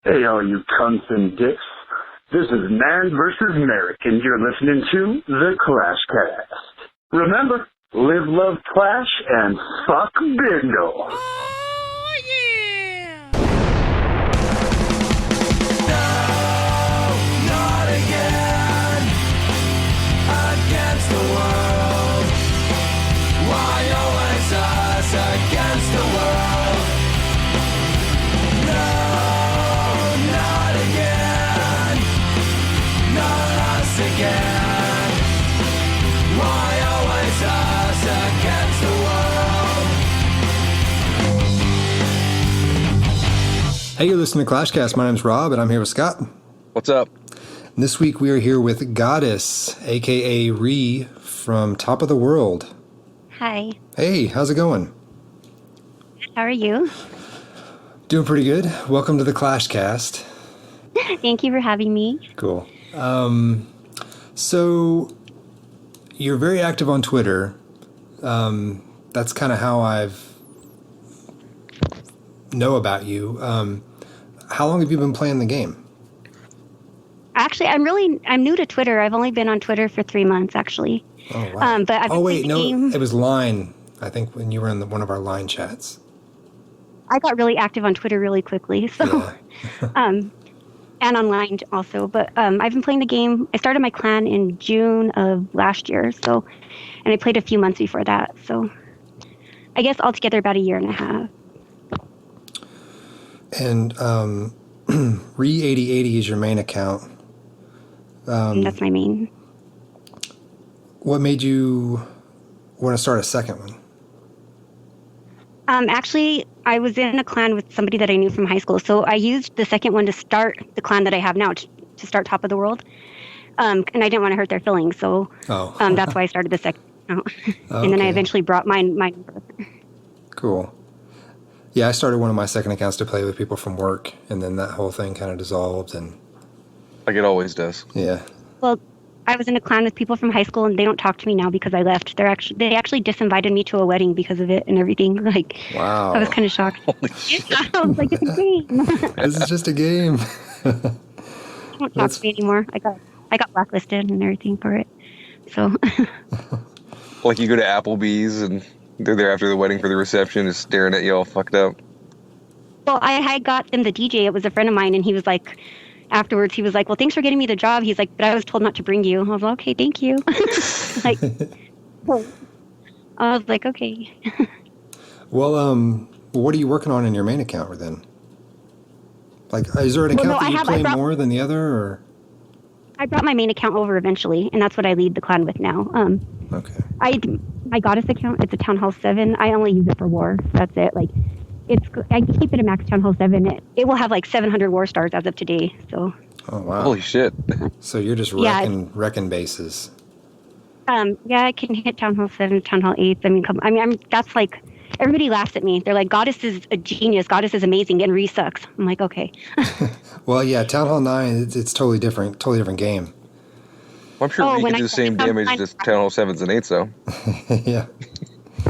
Hey, all you cunts and dicks. This is Man vs. Merrick, and you're listening to The Clash Cast. Remember, live, love, clash, and fuck Bindle. Oh, yeah! No, not again. Against the world. Why always us against the world? No, not again. Not us again. Why always us against the world? Hey, you're listening to Clashcast. My name's Rob, and I'm here with Scott. What's up? And this week we are here with Goddess, a.k.a. Ree, from Top of the World. Hi. Hey, how's it going? How are you? Doing pretty good. Welcome to the Clashcast. Thank you for having me. Cool. So, you're very active on Twitter. That's kind of how I've know about you. How long have you been playing the game? Actually, I'm new to Twitter. I've only been on Twitter for 3 months, actually. Oh, wow. But I've been playing the game. It was Line, I think, when you were in one of our Line chats. I got really active on Twitter really quickly, so Yeah. and online also. But I've been playing the game. I started my clan in June of last year, and I played a few months before that. So I guess altogether about a year and a half. And Re8080 is your main account. That's my main. What made you want to start a second one? Actually, I was in a clan with somebody that I knew from high school, so I used the second one to start the clan that I have now, to start Top of the World. And I didn't want to hurt their feelings, so that's why I started the second account. And then I eventually brought mine over. Cool. Yeah, I started one of my second accounts to play with people from work, and then that whole thing kind of dissolved, and Like it always does. yeah. Well, I was in a clan with people from high school, and they don't talk to me now because I left. They actually disinvited me to a wedding because of it and everything. Like, Wow. I was kind of shocked. Holy shit. I was like, it's a game. This is just a game. They don't talk to me anymore. I got blacklisted and everything for it. So Like you go to Applebee's and they're there after the wedding for the reception, just staring at you all fucked up. Well, I got them the DJ. It was a friend of mine, and he was like, afterwards, he was like, well, thanks for getting me the job. He's like, but I was told not to bring you. I was like, okay, thank you. Like, I was like, okay. Well, what are you working on in your main account then? Like, is there an account that you play more than the other, or? I brought my main account over eventually, and that's what I lead the clan with now. Okay. My Goddess account, it's a Town Hall 7. I only use it for war. That's it. Like, I keep it a max Town Hall 7. It will have like 700 war stars as of today. So. Oh, wow. Holy shit. So you're just wrecking bases. Yeah, I can hit Town Hall 7, Town Hall 8. That's like, everybody laughs at me. They're like, Goddess is a genius. Goddess is amazing, and Ree sucks. I'm like, okay. Well, yeah, Town Hall 9, it's totally different game. Well, I'm sure you can do the same damage as Town Hall 7s and 8s, though. Yeah.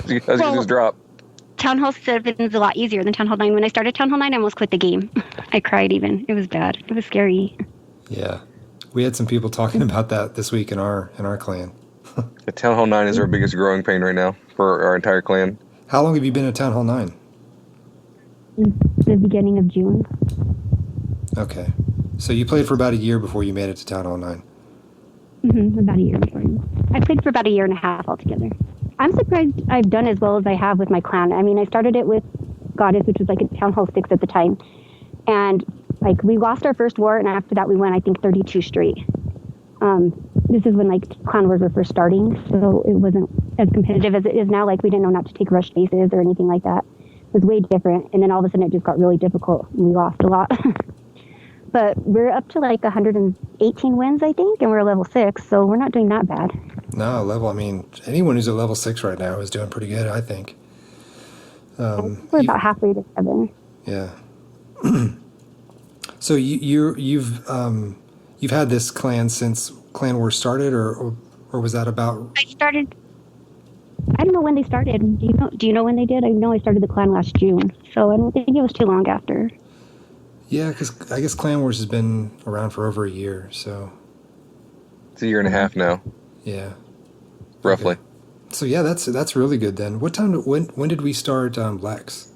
You guys can just drop. Town Hall 7 is a lot easier than Town Hall 9. When I started Town Hall 9, I almost quit the game. I cried even. It was bad. It was scary. Yeah. We had some people talking about that this week in our clan. The Town Hall 9 is our biggest growing pain right now for our entire clan. How long have you been at Town Hall 9? The beginning of June. Okay. So you played for about a year before you made it to Town Hall 9. About a year before. I played for about a year and a half altogether. I'm surprised I've done as well as I have with my clan. I mean, I started it with Goddess, which was like a Town Hall 6 at the time. And like we lost our first war, and after that we went, I think, 32 straight. This is when like clan wars were first starting, so it wasn't as competitive as it is now. Like we didn't know not to take rush bases or anything like that. It was way different. And then all of a sudden it just got really difficult, and we lost a lot. But we're up to like 118 wins, I think, and we're level 6, so we're not doing that bad. No, anyone who's at level 6 right now is doing pretty good, I think. We're about halfway to 7. Yeah. So you've had this clan since Clan Wars started, or was that about? I don't know when they started. Do you know when they did? I know I started the clan last June, so I don't think it was too long after. Yeah, because I guess Clan Wars has been around for over a year, so. It's a year and a half now. Yeah. Roughly. Okay. So yeah, that's really good then. What time? When did we start Lex?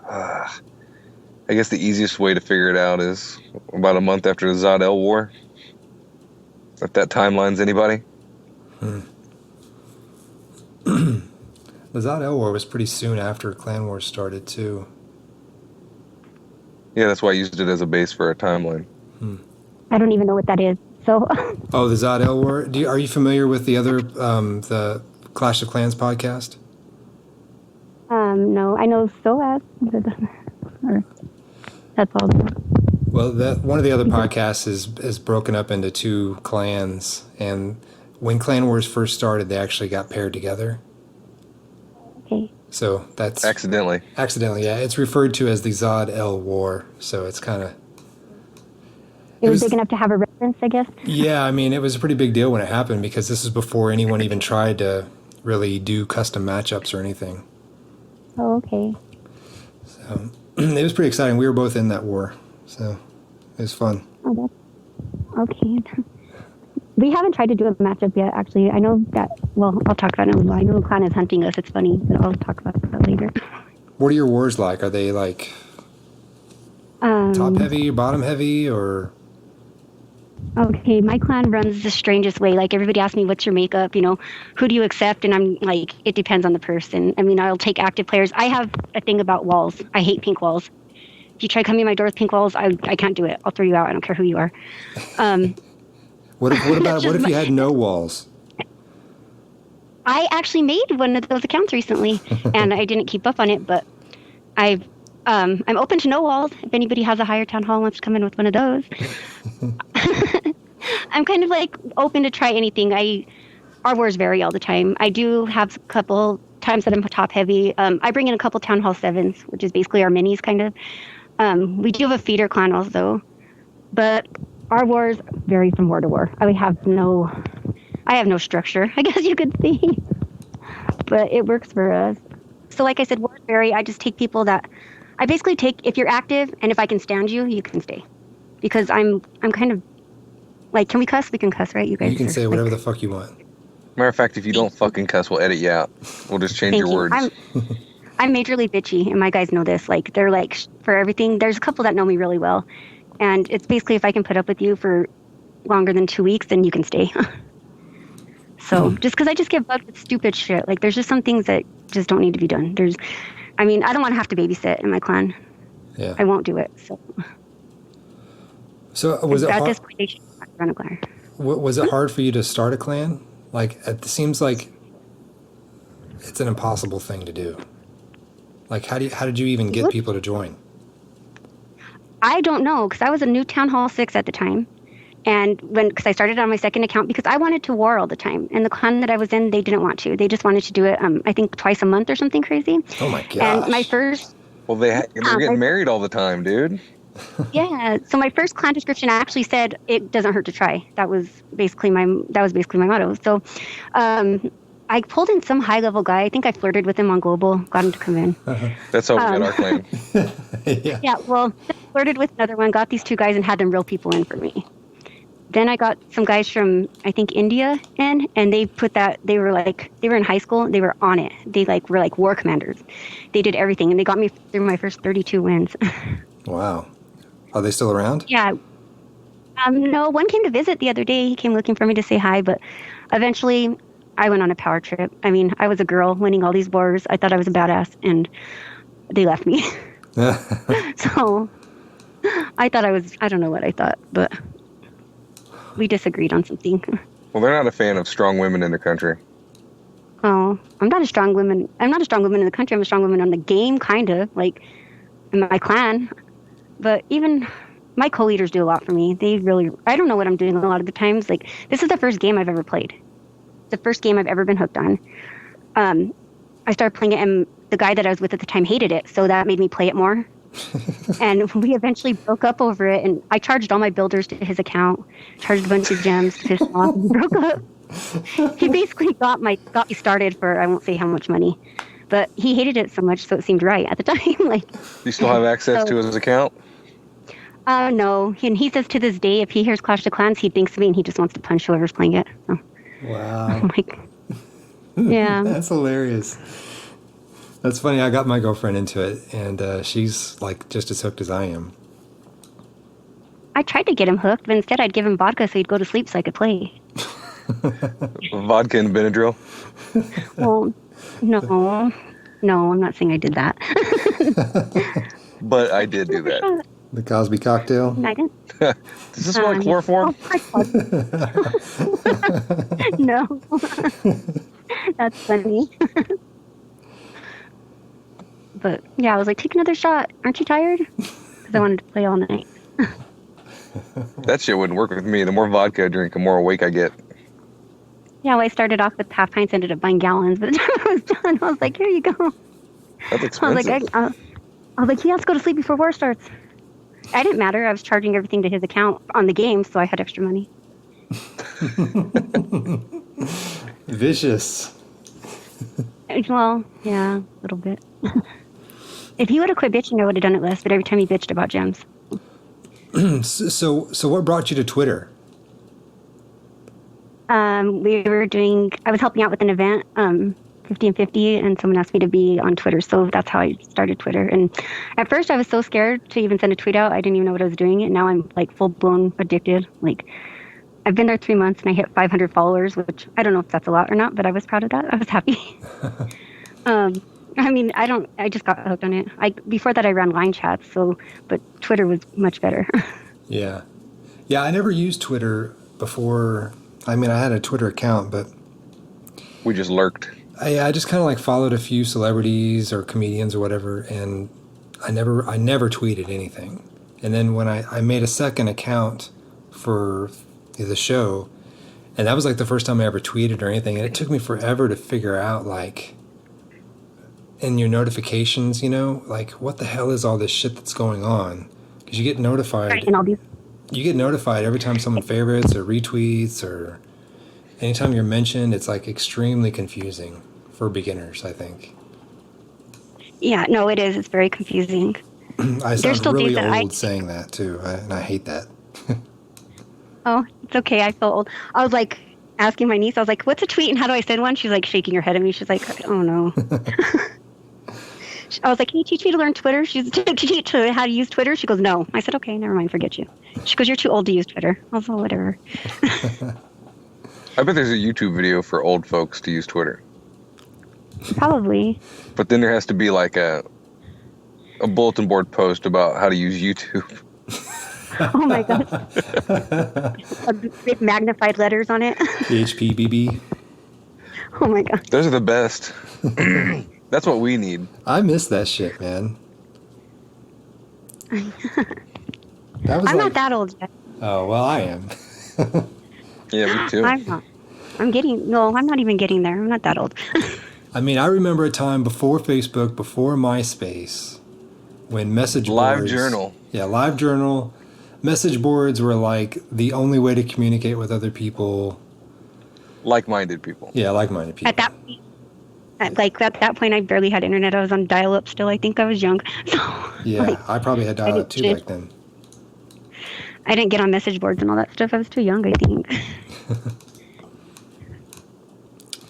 I guess the easiest way to figure it out is about a month after the Zod-El War. If that timeline's anybody. The Zod-El War was pretty soon after Clan Wars started too. Yeah, that's why I used it as a base for a timeline. I don't even know what that is. So. Oh, the Zod-El War. Are you familiar with the other the Clash of Clans podcast? No, I know SOAS. That's all. Well, one of the other podcasts is broken up into two clans, and when Clan Wars first started, they actually got paired together. Okay. So that's accidentally, yeah. It's referred to as the Zod-El War. So it's kind of. It was big enough to have a reference, I guess. Yeah, I mean, it was a pretty big deal when it happened because this is before anyone even tried to really do custom matchups or anything. Oh, okay. So it was pretty exciting. We were both in that war, so it was fun. Oh, that's okay. We haven't tried to do a matchup yet, actually. I know that, well, I'll talk about it in a little while. I know Clan is hunting us. It's funny, but I'll talk about that later. What are your wars like? Are they like top heavy, bottom heavy, or? Okay, my clan runs the strangest way. Like, everybody asks me, what's your makeup? You know, who do you accept? And I'm like, it depends on the person. I mean, I'll take active players. I have a thing about walls. I hate pink walls. If you try coming to my door with pink walls, I can't do it. I'll throw you out. I don't care who you are. What if you had no walls? I actually made one of those accounts recently, and I didn't keep up on it, but I'm open to no walls. If anybody has a higher town hall and wants to come in with one of those. I'm kind of like open to try anything. Our wars vary all the time. I do have a couple times that I'm top heavy. I bring in a couple town hall 7s, which is basically our minis kind of. We do have a feeder clan also, but our wars vary from war to war. I have no structure, I guess you could say, but it works for us. So like I said, wars vary. I just take people that I basically take. If you're active and if I can stand you, you can stay, because I'm kind of like, can we cuss? We can cuss, right? You guys. You can say whatever the fuck you want. Matter of fact, if you don't fucking cuss, we'll edit you out. We'll just change your words. I'm majorly bitchy, and my guys know this. Like, they're like, for everything. There's a couple that know me really well, and it's basically, if I can put up with you for longer than 2 weeks, then you can stay. So just because I just get bugged with stupid shit. Like, there's just some things that just don't need to be done. I don't want to have to babysit in my clan. Yeah. I won't do it. So was it hard? At this point, they should run a clan. Was it hard for you to start a clan? Like, it seems like it's an impossible thing to do. Like, how did you even get people to join? I don't know, because I was a new Town Hall 6 at the time. And because I started on my second account because I wanted to war all the time. And the clan that I was in, they didn't want to. They just wanted to do it, I think, twice a month or something crazy. Oh, my gosh. And my first... Well, they're getting married all the time, dude. Yeah. So my first clan description actually said, it doesn't hurt to try. That was basically my motto. So I pulled in some high-level guy. I think I flirted with him on Global, got him to come in. That's how we got our clan. Yeah, well, flirted with another one, got these 2 guys and had them reel people in for me. Then I got some guys from, I think, India in, and they were in high school, they were on it. They were like war commanders. They did everything, and they got me through my first 32 wins. Wow. Are they still around? Yeah. No, one came to visit the other day. He came looking for me to say hi, but eventually I went on a power trip. I mean, I was a girl winning all these wars. I thought I was a badass, and they left me. So I thought I don't know what I thought, but we disagreed on something. Well, they're not a fan of strong women in the country. Oh, I'm not a strong woman in the country. I'm a strong woman on the game, kind of, like in my clan. But even my co-leaders do a lot for me. I don't know what I'm doing a lot of the times. Like, this is the first game I've ever played. The first game I've ever been hooked on. I started playing it, and the guy that I was with at the time hated it, so that made me play it more. And we eventually broke up over it, and I charged all my builders to his account, charged a bunch of gems to his and broke up. He basically got me started for, I won't say how much money, but he hated it so much, so it seemed right at the time. Like, You still have access to his account? no. And he says to this day, if he hears Clash of Clans, he thinks of me and he just wants to punch whoever's playing it. So Wow. I'm like, yeah. That's hilarious. That's funny. I got my girlfriend into it, and she's like just as hooked as I am. I tried to get him hooked, but instead I'd give him vodka so he'd go to sleep so I could play. Vodka and Benadryl? Well, no, I'm not saying I did that. But I did do that. The Cosby cocktail. I didn't. Does this smell like chloroform? No. That's funny. But yeah, I was like, take another shot. Aren't you tired? Because I wanted to play all night. That shit wouldn't work with me. The more vodka I drink, the more awake I get. Yeah, well, I started off with half pints, ended up buying gallons. By the time I was done, I was like, here you go. That's I was expensive. like, I was like, he has to go to sleep before war starts. I didn't matter. I was charging everything to his account on the game, so I had extra money. Vicious. Well, yeah, a little bit. If he would have quit bitching, I would have done it less. But every time he bitched about gems. So what brought you to Twitter? I was helping out with an event, 50 and 50, and someone asked me to be on Twitter. So that's how I started Twitter. And at first I was so scared to even send a tweet out. I didn't even know what I was doing. And now I'm like full blown addicted. Like, I've been there 3 months and I hit 500 followers, which I don't know if that's a lot or not, but I was proud of that. I was happy. I mean, I just got hooked on it. Before that I ran line chats, but Twitter was much better. Yeah. Yeah, I never used Twitter before. I mean, I had a Twitter account, but We just lurked. I just kind of like followed a few celebrities or comedians or whatever, and I never tweeted anything. And then when I made a second account for the show, and that was like the first time I ever tweeted or anything, and it took me forever to figure out, like, in your notifications, like, what the hell is all this shit that's going on? Because you get notified. Right, and all these. You get notified every time someone favorites or retweets, or anytime you're mentioned. It's like extremely confusing for beginners, I think. Yeah, no, it is. It's very confusing. I sound still really days that old saying that too, and I hate that. Oh, it's okay. I feel old. I was like asking my niece, I was like, what's a tweet and how do I send one? She's like shaking her head at me. She's like, oh no. I was like, can you teach me to learn Twitter? She's teach her how to use Twitter. She goes, no. I said, okay, never mind, forget you. She goes, you're too old to use Twitter. I was like, whatever. I bet there's a YouTube video for old folks to use Twitter. Probably. But then there has to be like a bulletin board post about how to use YouTube. Oh my god. Big magnified letters on it. HPBB. Oh my god. Those are the best. That's what we need. I miss that shit, man. That was I'm not that old yet. Oh, well, I am. Yeah, me too. I'm not. I'm not even getting there. I'm not that old. I mean, I remember a time before Facebook, before MySpace, when message boards... LiveJournal. Yeah, LiveJournal. Message boards were like the only way to communicate with other people. Like-minded people. Yeah, like-minded people. At that point, I barely had internet. I was on dial-up still. I think I was young. So, Yeah, I probably had dial-up too didn't- back then. I didn't get on message boards and all that stuff. I was too young, I think.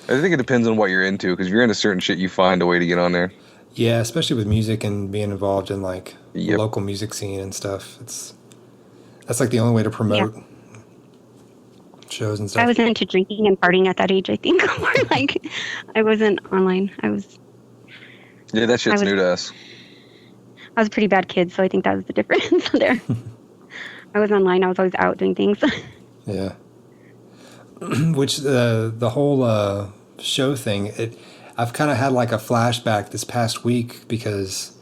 I think it depends on what you're into, because if you're into certain shit, you find a way to get on there. Yeah, especially with music and being involved in like the Yep. local music scene and stuff. That's like the only way to promote shows and stuff. I was into drinking and partying at that age, I think. Or like, I wasn't online. Yeah, that shit's new to us. I was a pretty bad kid, so I think that was the difference there. I was online. I was always out doing things. Yeah. Which the whole show thing, I've kind of had like a flashback this past week because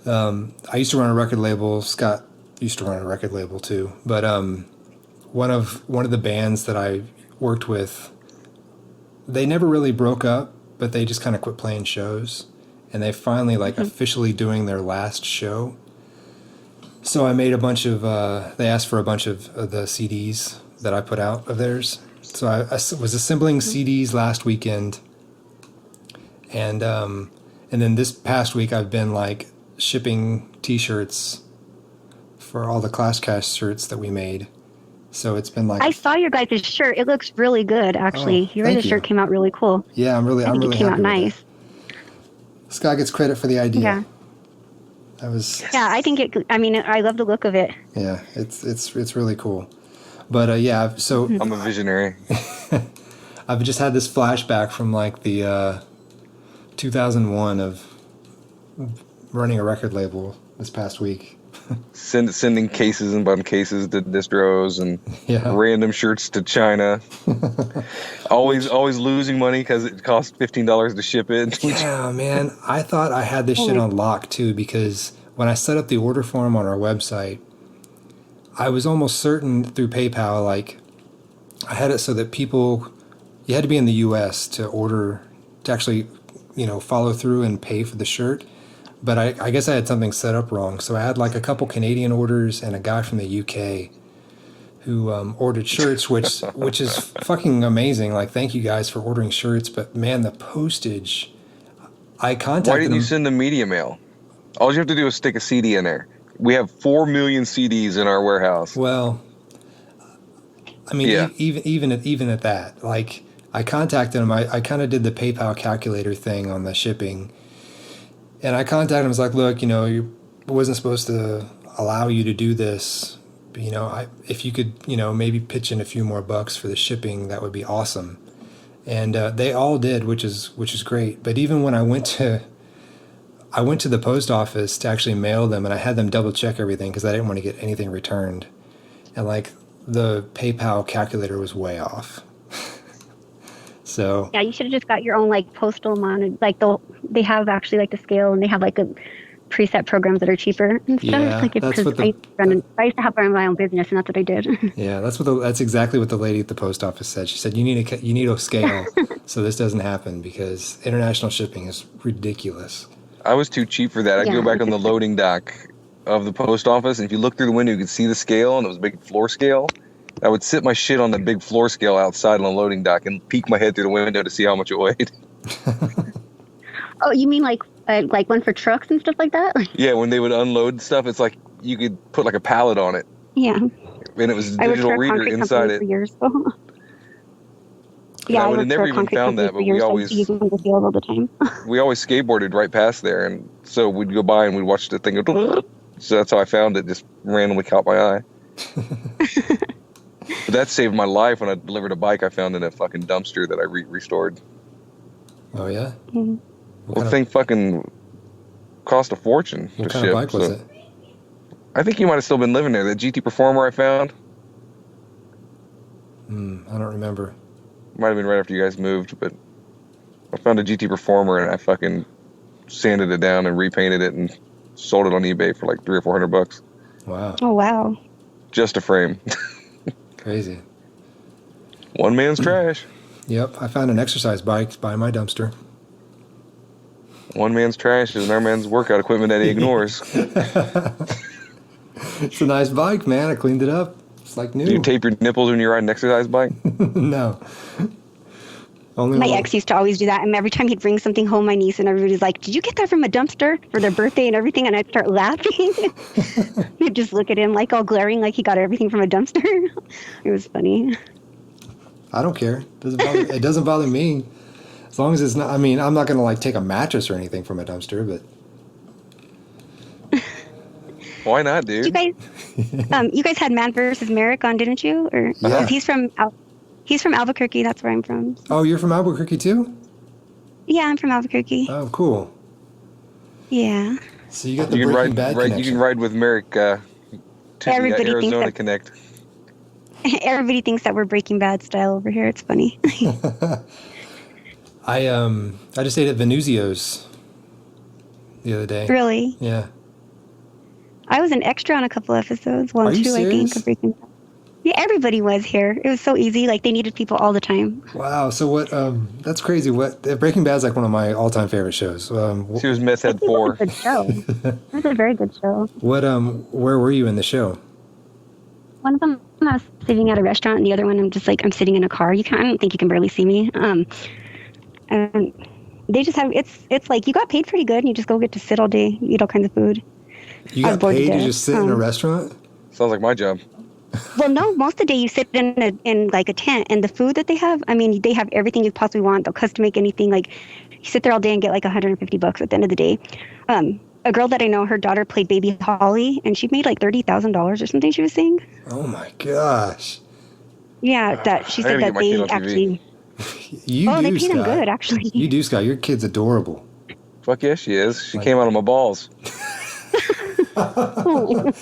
I used to run a record label. Scott used to run a record label too. But one of the bands that I worked with, they never really broke up, but they just kind of quit playing shows. And they finally like officially doing their last show. So I made a bunch of, they asked for a bunch of the CDs that I put out of theirs. So I was assembling CDs last weekend, And then this past week I've been like shipping T-shirts for all the Class Cast shirts that we made. So it's been like I saw your guys' shirt. It looks really good, actually. Your guys' shirt came out really cool. Yeah, I'm really it came happy out with nice. it. This guy gets credit for the idea. Yeah. Yeah, I think it. I mean, I love the look of it. Yeah, it's really cool. But yeah, so I'm a visionary. I've just had this flashback from like the 2001 of running a record label this past week. Sending cases and bun cases to distros and random shirts to China. always losing money because it costs $15 to ship it. Yeah, man. I thought I had this shit on lock too, because when I set up the order form on our website, I was almost certain through PayPal, like I had it so that you had to be in the US to order, to actually, follow through and pay for the shirt. But I guess I had something set up wrong. So I had like a couple Canadian orders and a guy from the UK who ordered shirts, which is fucking amazing. Like, thank you guys for ordering shirts. But man, the postage, I contacted Why didn't you send the media mail? All you have to do is stick a CD in there. We have 4 million CDs in our warehouse. Well, I mean, even at that, like I contacted him. I kind of did the PayPal calculator thing on the shipping. And I contacted him. I was like, look, you wasn't supposed to allow you to do this. But, if you could, maybe pitch in a few more bucks for the shipping, that would be awesome. And they all did, which is great. But even when I went to the post office to actually mail them, and I had them double check everything because I didn't want to get anything returned. And like the PayPal calculator was way off. So yeah, you should have just got your own like postal monitor. Like they have actually like the scale, and they have like a preset programs that are cheaper and stuff. Yeah, like that's what I used to have my own business, and that's what I did. Yeah, that's exactly what the lady at the post office said. She said you need a scale so this doesn't happen, because international shipping is ridiculous. I was too cheap for that. I'd go back on the loading dock of the post office, and if you look through the window, you could see the scale, and it was a big floor scale. I would sit my shit on the big floor scale outside on the loading dock and peek my head through the window to see how much it weighed. Oh, you mean like one for trucks and stuff like that? Yeah, when they would unload stuff, it's like you could put like a pallet on it. Yeah. And it was a digital reader inside it. For years, so. Yeah, I would have never even found that, but we always all the time. we always skateboarded right past there, and so we'd go by and we'd watch the thing go. So that's how I found it. Just randomly caught my eye. But that saved my life when I delivered a bike I found in a fucking dumpster that I restored. Oh yeah. Mm-hmm. Well, the thing fucking cost a fortune to ship. What kind of bike was it? I think you might have still been living there. The GT Performer I found. I don't remember. Might have been right after you guys moved, but I found a GT Performer and I fucking sanded it down and repainted it and sold it on eBay for like $300 or $400. Wow. Oh wow. Just a frame. Crazy. One man's trash. Yep, I found an exercise bike by my dumpster. One man's trash is another man's workout equipment that he ignores. It's a nice bike, man. I cleaned it up. It's like new. Do you tape your nipples when you ride an exercise bike? No. Only my ex used to always do that, and every time he'd bring something home, my niece and everybody's like, "Did you get that from a dumpster for their birthday and everything?" And I'd start laughing. He'd just look at him like all glaring, like he got everything from a dumpster. It was funny. I don't care. It doesn't bother me. As long as it's not. I mean, I'm not gonna like take a mattress or anything from a dumpster, but. Why not, dude? You guys had Man versus Merrick on, didn't you? Or yeah. He's from Albuquerque. That's where I'm from. Oh, you're from Albuquerque too? Yeah, I'm from Albuquerque. Oh, cool. Yeah. So you got the Breaking Bad connection. You can ride with Merrick to the Arizona Connect. Everybody thinks that we're Breaking Bad style over here. It's funny. I just ate at Venuzio's the other day. Really? Yeah. I was an extra on a couple episodes. Are you two, serious? I think, of Breaking Bad. Yeah, everybody was here. It was so easy. Like, they needed people all the time. Wow. So what, that's crazy. Breaking Bad's like one of my all-time favorite shows. She was Meth Head 4. It was a good show. It was a very good show. Where were you in the show? One of them, I was sitting at a restaurant, and the other one, I'm sitting in a car. I don't think you can barely see me. And they just have it's like you got paid pretty good and you just go get to sit all day, eat all kinds of food. You I was got bored to paid to death. just sit in a restaurant? Sounds like my job. Well, no, most of the day you sit in like a tent, and the food that they have, I mean, they have everything you possibly want. They'll custom make anything. Like you sit there all day and get like $150 at the end of the day. A girl that I know, her daughter played Baby Holly, and she made like $30,000 or something. She was saying. Oh my gosh. Yeah, that she I said gotta get that my kid they on TV. actually. You Oh, do, they paid him Scott. good, actually. You do, Scott. Your kid's adorable. Fuck yeah, she is. She came out of my balls. Oh,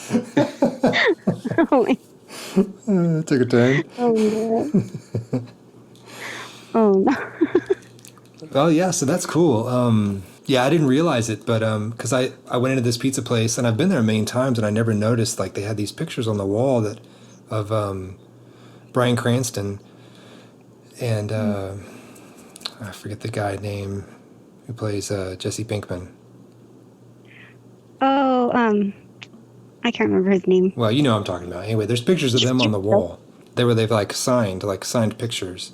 Took a turn. oh no. Oh no. Well, yeah, so that's cool. Yeah, I didn't realize it, but because I went into this pizza place, and I've been there a million times, and I never noticed, like, they had these pictures on the wall that of Bryan Cranston and I forget the guy name who plays Jesse Pinkman. Oh, I can't remember his name. Well, you know what I'm talking about. Anyway, there's pictures of them on the wall. They've like signed pictures.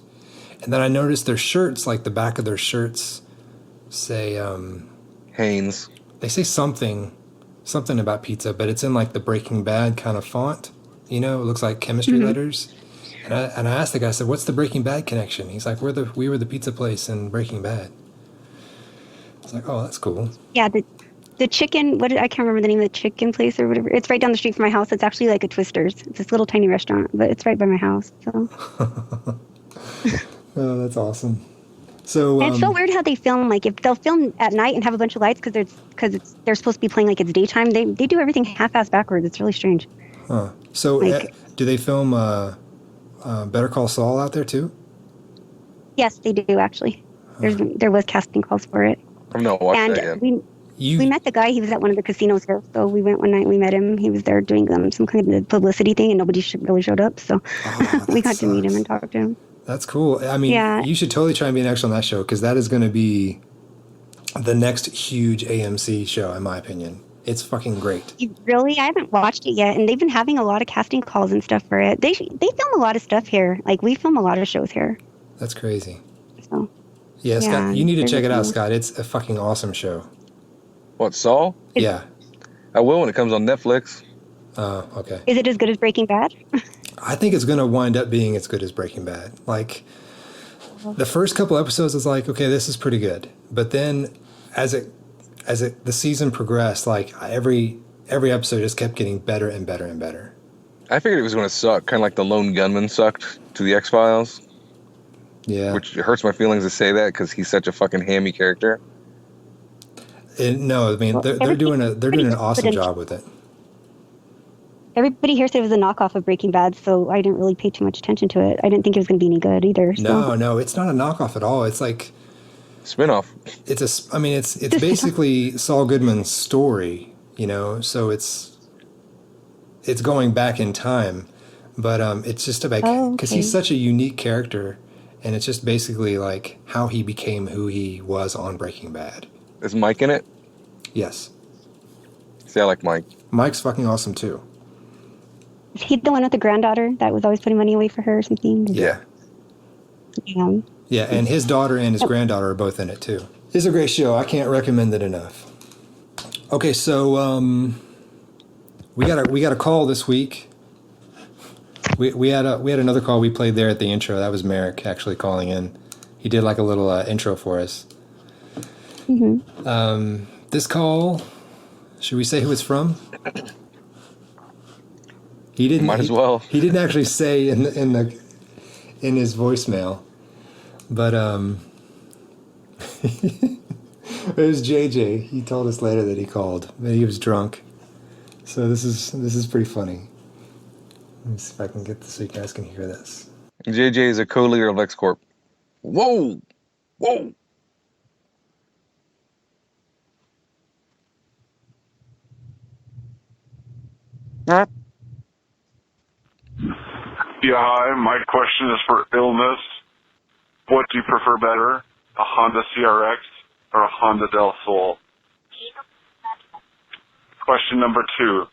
And then I noticed their shirts, like the back of their shirts say Haynes. they say something about pizza, but it's in like the Breaking Bad kind of font. You know, it looks like chemistry letters. And I asked the guy, I said, "What's the Breaking Bad connection?" He's like, "We were the pizza place in Breaking Bad." I was like, "Oh, that's cool." Yeah, the chicken. I can't remember the name of the chicken place or whatever. It's right down the street from my house. It's actually like a Twister's. It's this little tiny restaurant, but it's right by my house. So. Oh, that's awesome. So And it's so weird how they film. Like if they'll film at night and have a bunch of lights because they're supposed to be playing like it's daytime. They do everything half-assed backwards. It's really strange. Huh. So do they film Better Call Saul out there too? Yes, they do actually. There was casting calls for it. I've not watched And that yet. we met the guy. He was at one of the casinos here. So we went one night. We met him. He was there doing some kind of publicity thing, and nobody really showed up. So we got to meet him and talk to him. That's cool. I mean, you should totally try and be an extra on that show because that is going to be the next huge AMC show, in my opinion. It's fucking great. Really? I haven't watched it yet, and they've been having a lot of casting calls and stuff for it. They film a lot of stuff here. Like we film a lot of shows here. That's crazy. So. Yeah, Scott, you need to check it out, cool. Scott. It's a fucking awesome show. What, Saul? Yeah. I will when it comes on Netflix. Oh, okay. Is it as good as Breaking Bad? I think it's going to wind up being as good as Breaking Bad. Like, the first couple episodes is like, okay, this is pretty good. But then as the season progressed, like every episode just kept getting better and better and better. I figured it was going to suck, kind of like the Lone Gunman sucked to the X-Files. Yeah. Which hurts my feelings to say that because he's such a fucking hammy character. No, I mean they're doing an awesome job with it. Everybody here said it was a knockoff of Breaking Bad, so I didn't really pay too much attention to it. I didn't think it was going to be any good either. So. No, it's not a knockoff at all. It's like spinoff. It's basically Saul Goodman's story, you know. So it's going back in time, but it's just about because he's such a unique character, and it's just basically like how he became who he was on Breaking Bad. Is Mike in it? Yes. See, I like Mike. Mike's fucking awesome too. Is he the one with the granddaughter that was always putting money away for her or something? Yeah. Yeah, and his daughter and his granddaughter are both in it too. It's a great show. I can't recommend it enough. Okay, so we got a call this week. We had another call we played there at the intro. That was Merrick actually calling in. He did like a little intro for us. Mm-hmm. This call, should we say who it's from? He didn't. Might as well. He didn't actually say in his voicemail, but it was JJ. He told us later that he called, but he was drunk. So this is pretty funny. Let me see if I can get this so you guys can hear this. JJ is a co-leader of LexCorp. Whoa! Yeah, hi. My question is for illness. What do you prefer better, a Honda CRX or a Honda Del Sol? Question number 2.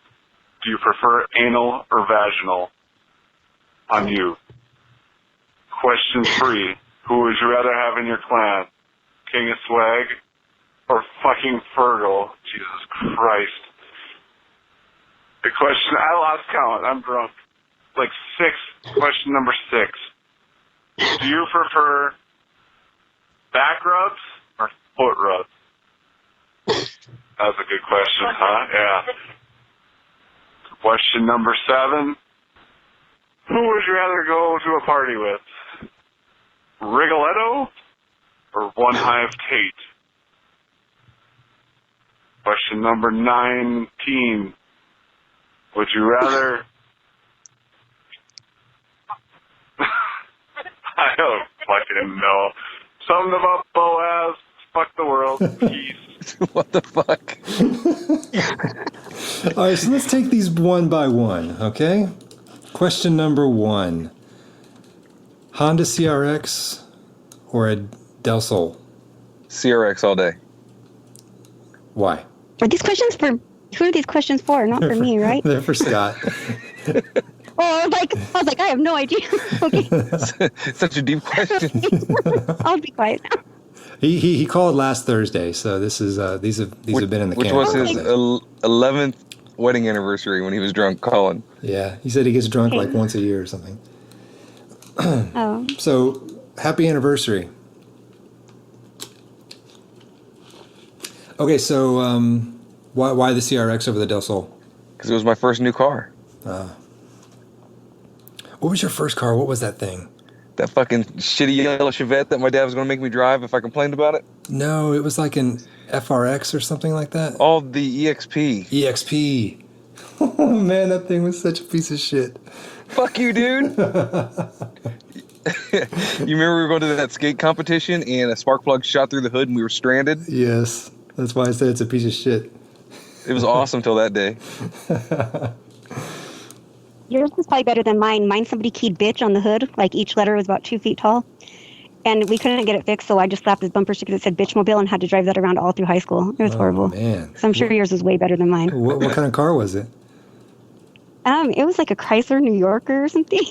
Do you prefer anal or vaginal on you? Question 3. Who would you rather have in your clan, King of Swag, or fucking Fergal? Jesus Christ. The question, I lost count. I'm drunk. Like 6. Question number 6. Do you prefer back rubs or foot rubs? That was a good question, huh? Yeah. Question number 7. Who would you rather go to a party with? Rigoletto or One Hive Tate? Question number 19. Would you rather... I don't fucking know. Something about Boaz. Fuck the world. Peace. What the fuck? All right, so let's take these one by one, okay? Question number 1. Honda CRX or a Del Sol? CRX all day. Why? Are these questions for... Who are these questions for? Not for me, right? They're for Scott. Oh, I was like, I have no idea. Okay. Such a deep question. I'll be quiet now. He called last Thursday, so this is these have been in the Which can. was his 11th wedding anniversary when he was drunk calling. Yeah, he said he gets drunk like once a year or something. Oh. So, happy anniversary. Okay, so why the CRX over the Del Sol? Because it was my first new car. What was your first car? What was that thing? That fucking shitty yellow Chevette that my dad was going to make me drive if I complained about it. No, it was like an FRX or something like that. Oh, the EXP. EXP. Oh man, that thing was such a piece of shit. Fuck you, dude. You remember we were going to that skate competition and a spark plug shot through the hood and we were stranded? Yes, that's why I said it's a piece of shit. It was awesome till that day. Yours was probably better than mine. Mine, somebody keyed bitch on the hood. Like each letter was about 2 feet tall. And we couldn't get it fixed, so I just slapped this bumper sticker that said bitch mobile and had to drive that around all through high school. It was horrible. Man. So I'm sure yours was way better than mine. What kind of car was it? It was like a Chrysler New Yorker or something.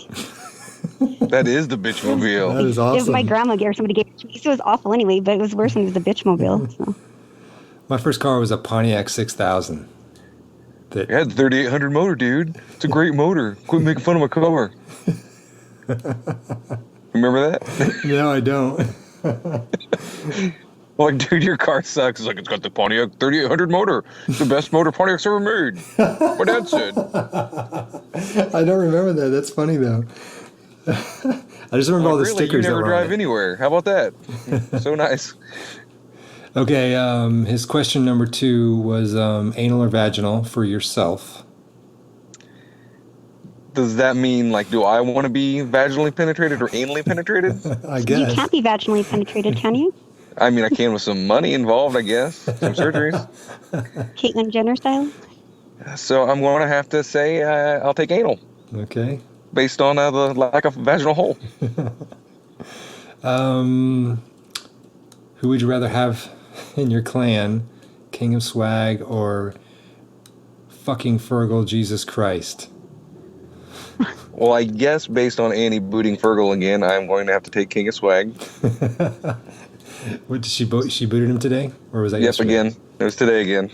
That is the bitch mobile. That is It was awesome. my grandma or somebody gave it to me. So it was awful anyway, but it was worse when it was a bitch mobile. So. My first car was a Pontiac 6000. It had 3800 motor, dude. It's a great motor. Quit making fun of my car. Remember that? No, I don't. Like, dude, your car sucks. It's like, it's got the Pontiac 3800 motor. It's the best motor Pontiac's ever made. My dad said. I don't remember that. That's funny, though. I just remember all the Really? stickers You never that were drive on it. anywhere. How about that? So nice. Okay, his question number 2 was anal or vaginal for yourself. Does that mean, like, do I want to be vaginally penetrated or anally penetrated? I You guess. can't be vaginally penetrated, can you? I mean, I can with some money involved, I guess. Some surgeries. Caitlyn Jenner style? So I'm going to have to say I'll take anal Okay. based on the lack of vaginal hole. Who would you rather have in your clan, King of Swag or fucking Fergal Jesus Christ? Well, I guess based on Annie booting Fergal again, I'm going to have to take King of Swag. What did she boot? She booted him today, or was that Yep, yesterday? again. It was today again.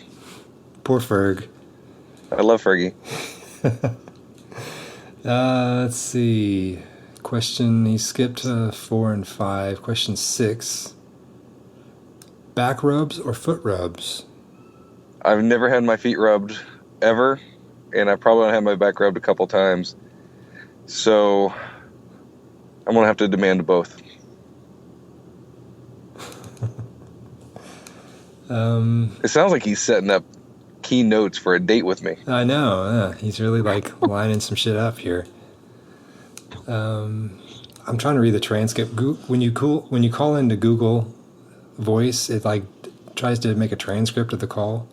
Poor Ferg. I love Fergie. Let's see. Question. He skipped 4 and 5. Question 6. Back rubs or foot rubs? I've never had my feet rubbed ever, and I probably had my back rubbed a couple times. So I'm going to have to demand both. It sounds like he's setting up keynotes for a date with me. I know. He's really like lining some shit up here. I'm trying to read the transcript. When you call into Google Voice, it like tries to make a transcript of the call.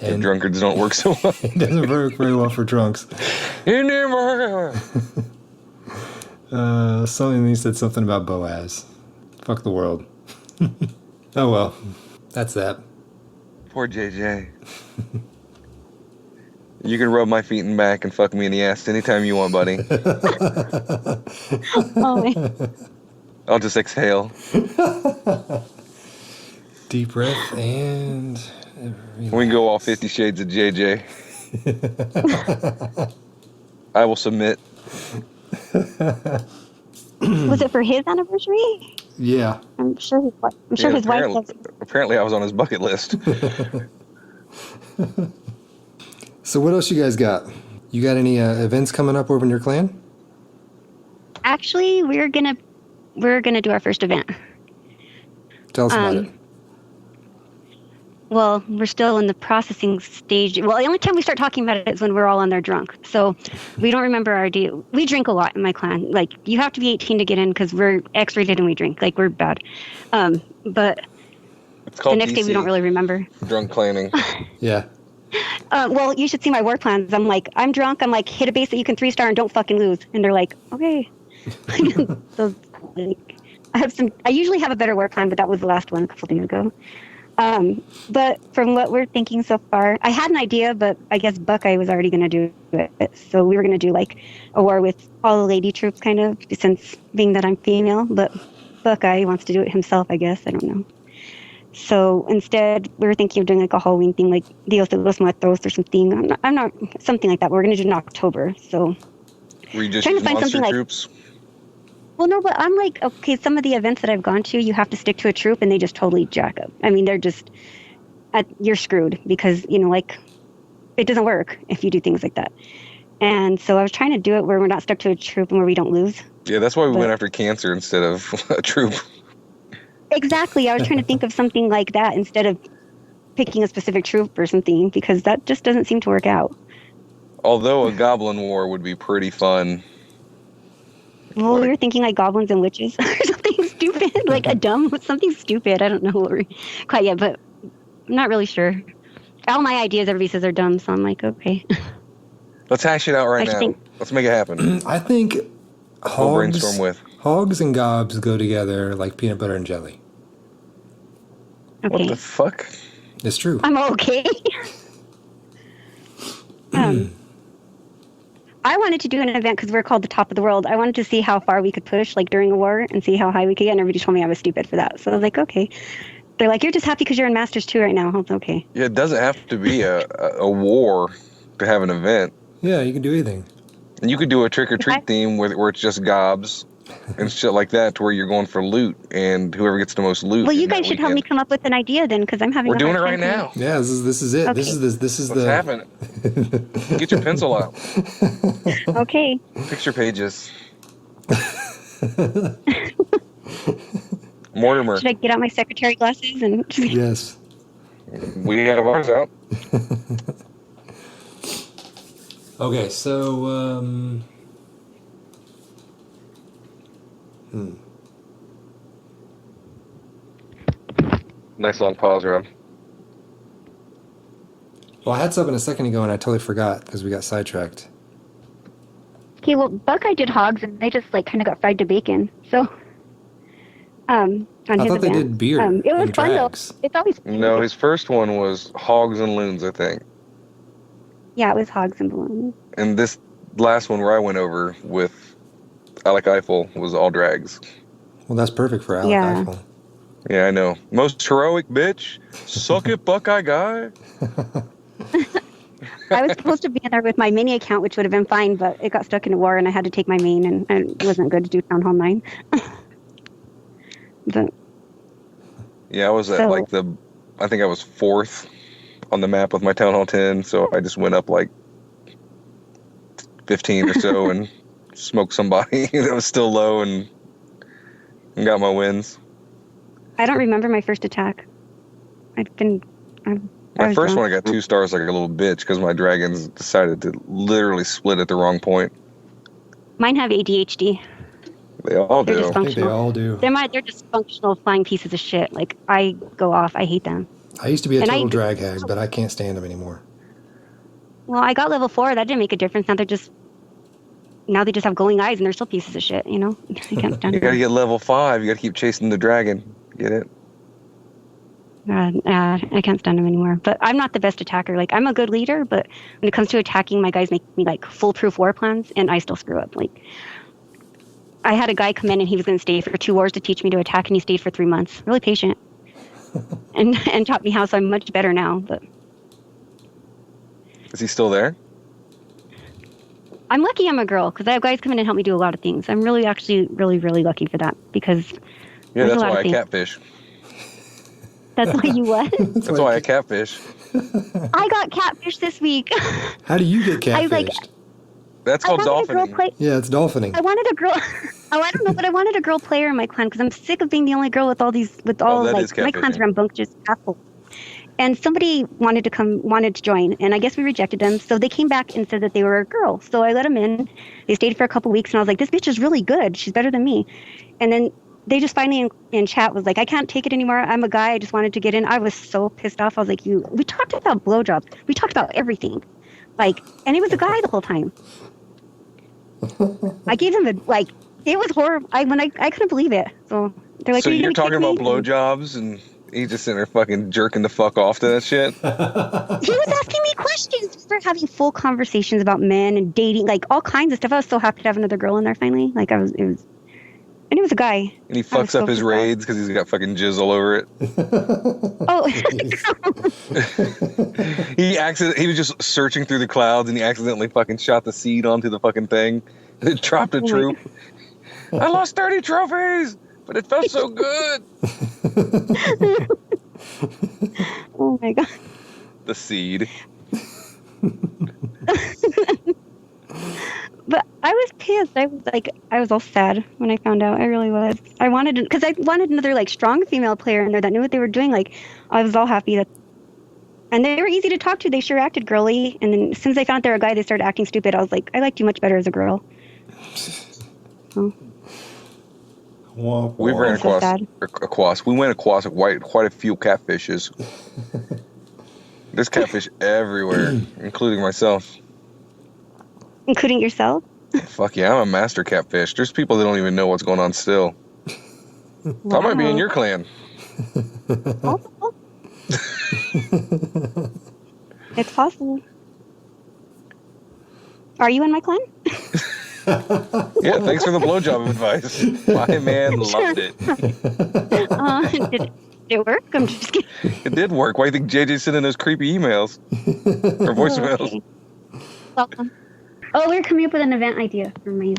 And drunkards don't work so well. It doesn't work very well for drunks. Something he said something about Boaz. Fuck the world. Oh well, that's that. Poor JJ. You can rub my feet and back and fuck me in the ass anytime you want, buddy. Oh, I'll just exhale. Deep breath and We can go all 50 Shades of JJ. I will submit. Was it for his anniversary? Yeah. I'm sure his wife does. Apparently I was on his bucket list. So what else you guys got? You got any events coming up over in your clan? Actually, we're gonna do our first event. Tell us about it. Well, we're still in the processing stage. Well, the only time we start talking about it is when we're all on there drunk. So we don't remember our deal. We drink a lot in my clan. Like, you have to be 18 to get in because we're X-rated and we drink. Like, we're bad. But It's called the next day we don't really remember. Drunk planning. Yeah. Well, you should see my war plans. I'm like, I'm drunk. I'm like, hit a base that you can 3-star and don't fucking lose. And they're like, okay. So, like, I usually have a better war plan, but that was the last one a couple days ago. But from what we're thinking so far, I had an idea, but I guess Buckeye was already going to do it. So we were going to do like a war with all the lady troops, kind of, since being that I'm female. But Buckeye wants to do it himself, I guess. I don't know. So instead, we were thinking of doing like a Halloween thing, like Dios de los Muertos or something. I'm not something like that. We're going to do it in October. So Were you just trying to use find monster something troops? well, no, but I'm like, okay, some of the events that I've gone to, you have to stick to a troop and they just totally jack up. I mean, they're just, you're screwed because, you know, like, it doesn't work if you do things like that. And so I was trying to do it where we're not stuck to a troop and where we don't lose. Yeah, that's why we went after cancer instead of a troop. Exactly. I was trying to think of something like that instead of picking a specific troop or something because that just doesn't seem to work out. Although a goblin war would be pretty fun. Well, we were thinking like goblins and witches or something stupid, like something stupid. I don't know quite yet, but I'm not really sure. All my ideas, everybody says are dumb, so I'm like, okay. Let's hash it out right now. Let's make it happen. I think We'll brainstorm with. hogs and gobs go together like peanut butter and jelly. Okay. What the fuck? It's true. I'm okay. I wanted to do an event because we're called the Top of the World. I wanted to see how far we could push, like during a war, and see how high we could get. And everybody told me I was stupid for that. So I was like, okay. They're like, you're just happy because you're in Masters 2 right now. I was okay. Yeah, it doesn't have to be a war to have an event. Yeah, you can do anything. And you could do a trick-or-treat theme where it's just gobs and shit like that to where you're going for loot and whoever gets the most loot. Well, you guys should help me come up with an idea then because I'm having We're a doing it hard right time now. Yeah, this is it. Okay. This is What's happening? Get your pencil out. Okay. Picture pages. Mortimer. Should I get out my secretary glasses and Yes. We have ours out. Okay, so Nice long pause, Rob. well, I had something a second ago and I totally forgot because we got sidetracked. Okay, well, Buckeye did hogs, and they just, like, kind of got fried to bacon. So, on I his thought they event. did beer It was and fun, drags. though. It's always... No, his first one was hogs and loons, I think. Yeah, it was hogs and balloons. And this last one where I went over with Alec Eiffel was all drags. Well, that's perfect for Alec Yeah. Eiffel. Yeah, I know. Most heroic bitch. Suck it, Buckeye guy. I was supposed to be in there with my mini account, which would have been fine, but it got stuck in a war, and I had to take my main, and it wasn't good to do Town Hall 9. But Yeah, I was at I think I was 4th on the map with my Town Hall 10, so I just went up like 15 or so and smoked somebody that was still low and got my wins. I don't remember my first attack. My first one, I got 2 stars like a little bitch because my dragons decided to literally split at the wrong point. Mine have ADHD. They all They're do. I think they dysfunctional. all do. They're dysfunctional flying pieces of shit. Like, I go off. I hate them. I used to be a And total drag hag, but I can't stand them anymore. Well, I got level 4. That didn't make a difference. Now they just have glowing eyes and they're still pieces of shit, you know? I can't stand You them. gotta get level 5. You gotta keep chasing the dragon. Get it? I can't stand them anymore. But I'm not the best attacker. Like, I'm a good leader, but when it comes to attacking, my guys make me, like, foolproof war plans, and I still screw up. Like, I had a guy come in, and he was going to stay for 2 wars to teach me to attack, and he stayed for 3 months. Really patient. and taught me how. So I'm much better now. But Is he still there? I'm lucky I'm a girl because I have guys come in and help me do a lot of things. I'm really, actually, really, really lucky for that because Yeah, there's that's a lot why of I things. catfish. That's why you what? That's why I catfish. I got catfish this week. How do you get I catfished? like- That's I called wanted a girl dolphining. play. Yeah, it's dolphining. I wanted a girl. Oh, I don't know, but I wanted a girl player in my clan because I'm sick of being the only girl with all these, with all that like is my clan's catfishing. rambunctious assholes. And somebody wanted to join, and I guess we rejected them. So they came back and said that they were a girl. So I let them in. They stayed for a couple weeks, and I was like, "This bitch is really good. She's better than me." And then they just finally in chat was like, "I can't take it anymore. I'm a guy. I just wanted to get in." I was so pissed off. I was like, We talked about blowjobs. We talked about everything, like, and he was a guy the whole time. I gave him it was horrible. I couldn't believe it. So they're like, So "Are you you're gonna talking kick about me?" blowjobs, and he's just sitting there fucking jerking the fuck off to that shit? He was asking me questions. We started having full conversations about men and dating, like all kinds of stuff. I was so happy to have another girl in there finally. Like and he was a guy. And he I was fucks up so his pissed off. raids because he's got fucking jizz all over it. Oh, He was just searching through the clouds, and he accidentally fucking shot the seed onto the fucking thing. It dropped a my troop. I lost 30 trophies, but it felt so good. oh my god. The seed. But I was pissed. I was all sad when I found out. I really was. I wanted another like strong female player in there that knew what they were doing. Like I was all happy that. And they were easy to talk to. They sure acted girly. And then as soon as I found out they were a guy, they started acting stupid. I was like, I liked you much better as a girl. So, We ran I'm so sad. across. We went across quite a few catfishes. There's catfish everywhere, including myself. Including yourself? Fuck yeah, I'm a master catfish. There's people that don't even know what's going on still. I might be in your clan. Possible. It's possible. Are you in my clan? Yeah, thanks for the blowjob advice. My man loved it. Did it work? I'm just kidding. It did work. Why do you think JJ's sending those creepy emails? Or voicemails? Okay. Welcome. Oh, we're coming up with an event idea for my.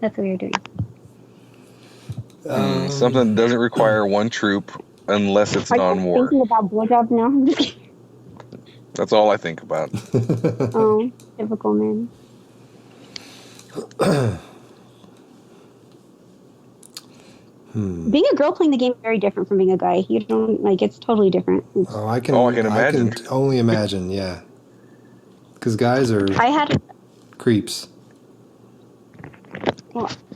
That's what we're doing. Something that doesn't require one troop unless it's Are you non-war. thinking about blowjobs now? I'm just kidding. That's all I think about. Oh, typical man. Being a girl playing the game is very different from being a guy. You don't like it's totally different. Oh, I can imagine. I can only imagine, yeah. Because guys are I had creeps.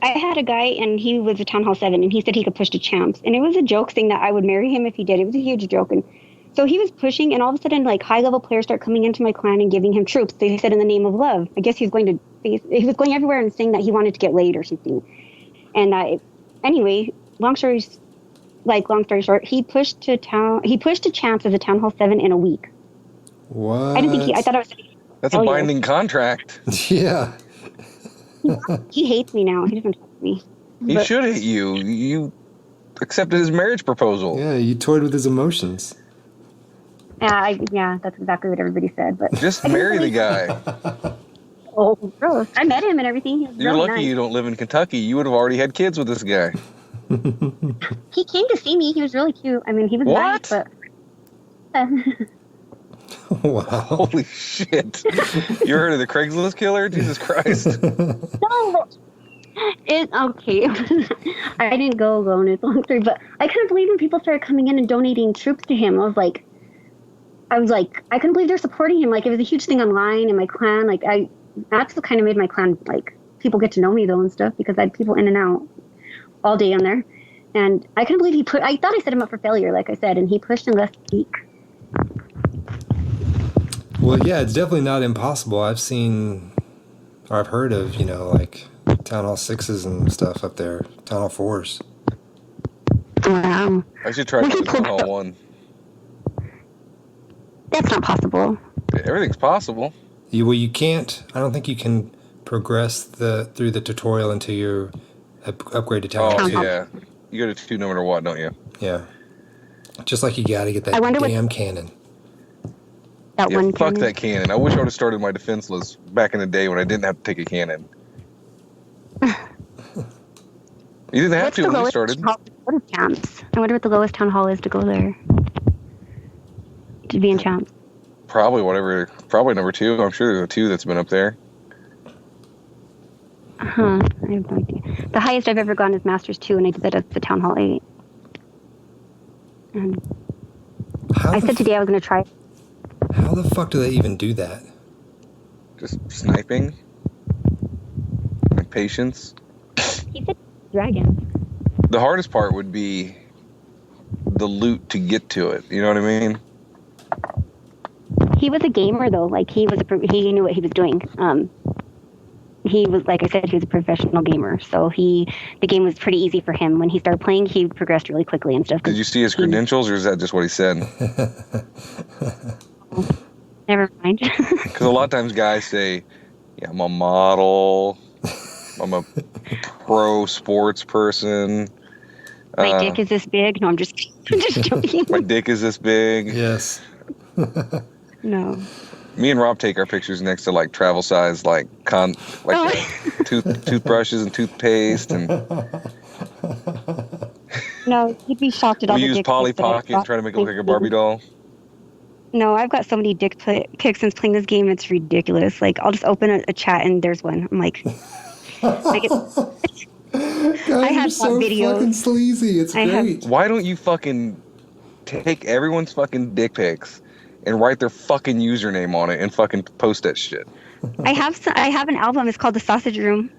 I had a guy and he was a Town Hall 7 and he said he could push to champs. And it was a joke saying that I would marry him if he did. It was a huge joke. And so he was pushing and all of a sudden like high level players start coming into my clan and giving him troops. They said in the name of love. I guess he was going everywhere and saying that he wanted to get laid or something. And anyway, long story short, he pushed to champs as a Town Hall 7 in a week. What? I didn't think I thought I was That's a binding contract. Yeah. he hates me now. He doesn't trust me. He should hate you. You accepted his marriage proposal. Yeah, you toyed with his emotions. Yeah, that's exactly what everybody said. But Just marry the guy. oh, gross! I met him and everything. He was You're really lucky nice. you don't live in Kentucky. You would have already had kids with this guy. He came to see me. He was really cute. I mean, he was What? nice, but Wow. Holy shit. You heard of the Craigslist killer? Jesus Christ. no. It's okay. I didn't go alone. It's a long story, but I couldn't believe when people started coming in and donating troops to him. I was like, I couldn't believe they're supporting him. Like it was a huge thing online in my clan. That's what kind of made my clan like people get to know me though and stuff because I had people in and out all day on there. And I couldn't believe I thought I set him up for failure, like I said, and he pushed in less week. Well, yeah, it's definitely not impossible. I've seen, or I've heard of, like Town Hall 6s and stuff up there, Town Hall 4s. Wow. I should try to Town Hall 1. That's not possible. Everything's possible. You can't, I don't think you can progress through the tutorial until you upgrade to Town Hall 2. Yeah. You go to 2 no matter what, don't you? Yeah. Just like you got to get that I wonder damn cannon. That Yeah, one fuck cannon. that cannon. I wish I would have started my defenseless back in the day when I didn't have to take a cannon. You didn't have What's to the when you lowest started. town hall to go to Champs? I wonder what the lowest town hall is to go there. To be in Champs. Probably number 2. I'm sure there's a 2 that's been up there. Huh. I have no idea. The highest I've ever gone is Masters 2, and I did that at the Town Hall 8. And I said today I was going to try. How the fuck do they even do that? Just sniping. And patience. He said dragon. The hardest part would be the loot to get to it. You know what I mean? He was a gamer, though. Like, he knew what he was doing. He was, like I said, he was a professional gamer. So the game was pretty easy for him. When he started playing, he progressed really quickly and stuff. Did you see his credentials, or is that just what he said? Never mind. Because a lot of times guys say, yeah, I'm a model. I'm a pro sports person. My dick is this big. No, I'm just joking. My dick is this big. Yes. No. Me and Rob take our pictures next to like travel size toothbrushes and toothpaste, and No, you'd be shocked at all we the use dick Polly pics that I've Pocket, got. trying to make it look like a Barbie doll. No, I've got so many dick pics since playing this game. It's ridiculous. Like, I'll just open a chat and there's one. I'm like, Guys, I have you're so videos. fucking sleazy. It's great. Why don't you fucking take everyone's fucking dick pics and write their fucking username on it and fucking post that shit? I have an album. It's called The Sausage Room.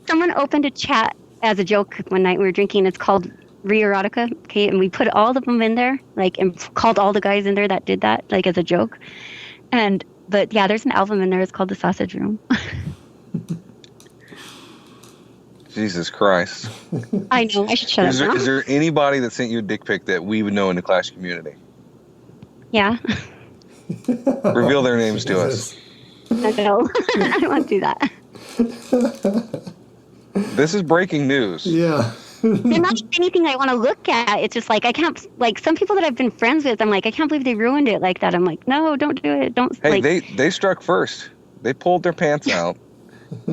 Someone opened a chat as a joke one night. We were drinking. It's called Re-Erotica. Okay, and we put all of them in there, like, and called all the guys in there that did that, like, as a joke. But yeah, there's an album in there. It's called The Sausage Room. Jesus Christ. I know. I should shut up now. Is there anybody that sent you a dick pic that we would know in the Clash community? Yeah. Reveal their names to us. No, I won't do that. This is breaking news. Yeah. They're not anything I want to look at. It's just like, I can't, like, some people that I've been friends with, I'm like, I can't believe they ruined it like that. I'm like, no, don't do it. Don't. Hey, like, they struck first. They pulled their pants out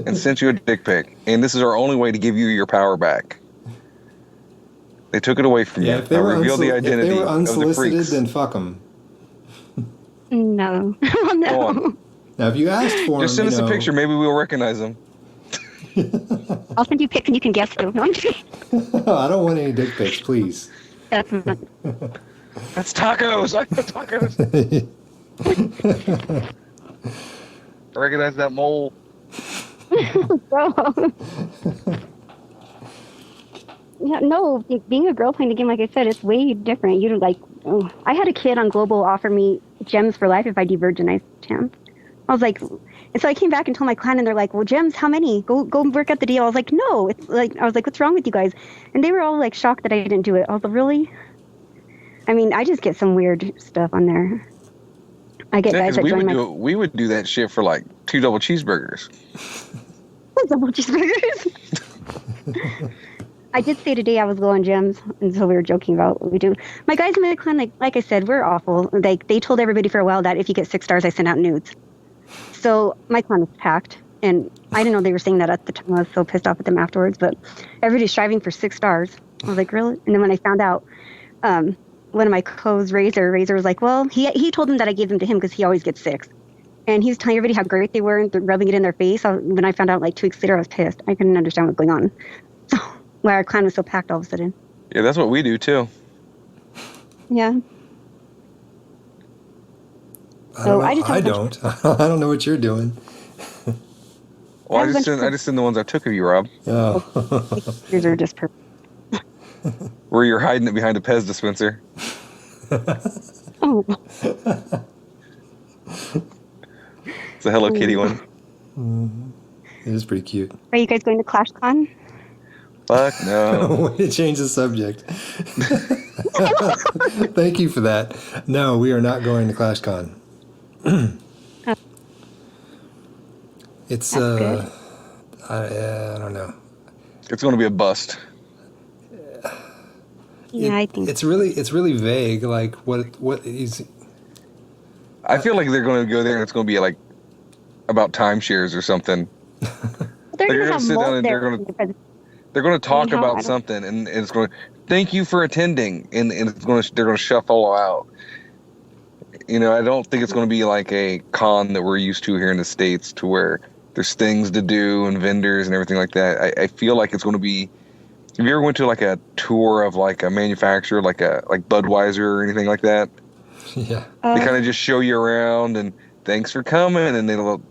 and sent you a dick pic. And this is our only way to give you your power back. They took it away from you. If they Now were reveal the identity if they were of the unsolicited, freaks. then fuck them. no. Well, no. Go on. Now, if you asked for Just them, send us a picture. Maybe we'll recognize them. I'll send you pics and you can guess who. No, I'm just I don't want any dick pics, please. That's not. That's tacos. I got tacos. I recognize that mole. Yeah, no, being a girl playing the game, like I said, it's way different. You like, oh, I had a kid on Global offer me gems for life if I de-virginized him. I was like, and so I came back and told my clan, and they're like, well, gems, how many? Go work out the deal. I was like, no. It's like, I was like, what's wrong with you guys? And they were all like shocked that I didn't do it. I was like, really? I mean, I just get some weird stuff on there. I get guys that join we would do that shit for like 2 double cheeseburgers. double cheeseburgers. I did say today I was low on gems, and so we were joking about what we do. My guys in my clan, like I said, we're awful. Like, they told everybody for a while that if you get 6 stars, I send out nudes. So my clan was packed, and I didn't know they were saying that at the time. I was so pissed off at them afterwards, but everybody's striving for 6 stars. I was like, really? And then when I found out, one of my co's, Razor was like, well, he told them that I gave them to him because he always gets 6. And he was telling everybody how great they were and rubbing it in their face. When I found out like 2 weeks later, I was pissed. I couldn't understand what was going on. So why our clan was so packed all of a sudden. Yeah, that's what we do too. Yeah. I don't know what you're doing. Well, I just send the ones I took of you, Rob. Oh. Yours are just perfect. Where you're hiding it behind a Pez dispenser. Oh. It's a Hello Kitty one. Mm-hmm. It is pretty cute. Are you guys going to ClashCon? Fuck no. Way to change the subject. Thank you for that. No, we are not going to ClashCon. It's That's good. I don't know. It's going to be a bust. Yeah, I think it's really vague. Like what is? I feel like they're going to go there and it's going to be like about timeshares or something. they're They're gonna going have to sit down Molt and there. they're going to talk how- I about don't- something, and it's going to thank you for attending, and they're going to shuffle out. You know, I don't think it's going to be like a con that we're used to here in the States, to where there's things to do and vendors and everything like that. I feel like it's going to be. Have you ever went to like a tour of like a manufacturer, like Budweiser or anything like that? Yeah. They kind of just show you around and thanks for coming, and they'll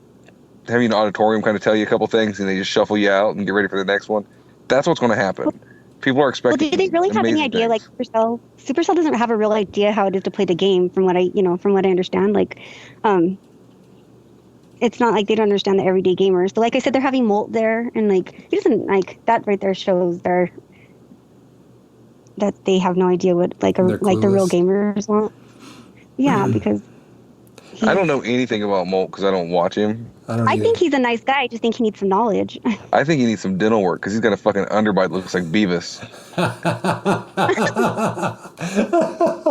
have you in an auditorium, kind of tell you a couple things, and they just shuffle you out and get ready for the next one. That's what's going to happen. People are Well, expecting. do they really have any amazing idea? things. Like Supercell doesn't have a real idea how it is to play the game. From what I understand, like, it's not like they don't understand the everyday gamers. But like I said, they're having Molt there, and like he doesn't like that right there shows that they have no idea what like the real gamers want. Yeah, because I don't know anything about Molt because I don't watch him. I think he's a nice guy. I just think he needs some knowledge. I think he needs some dental work because he's got a fucking underbite that looks like Beavis.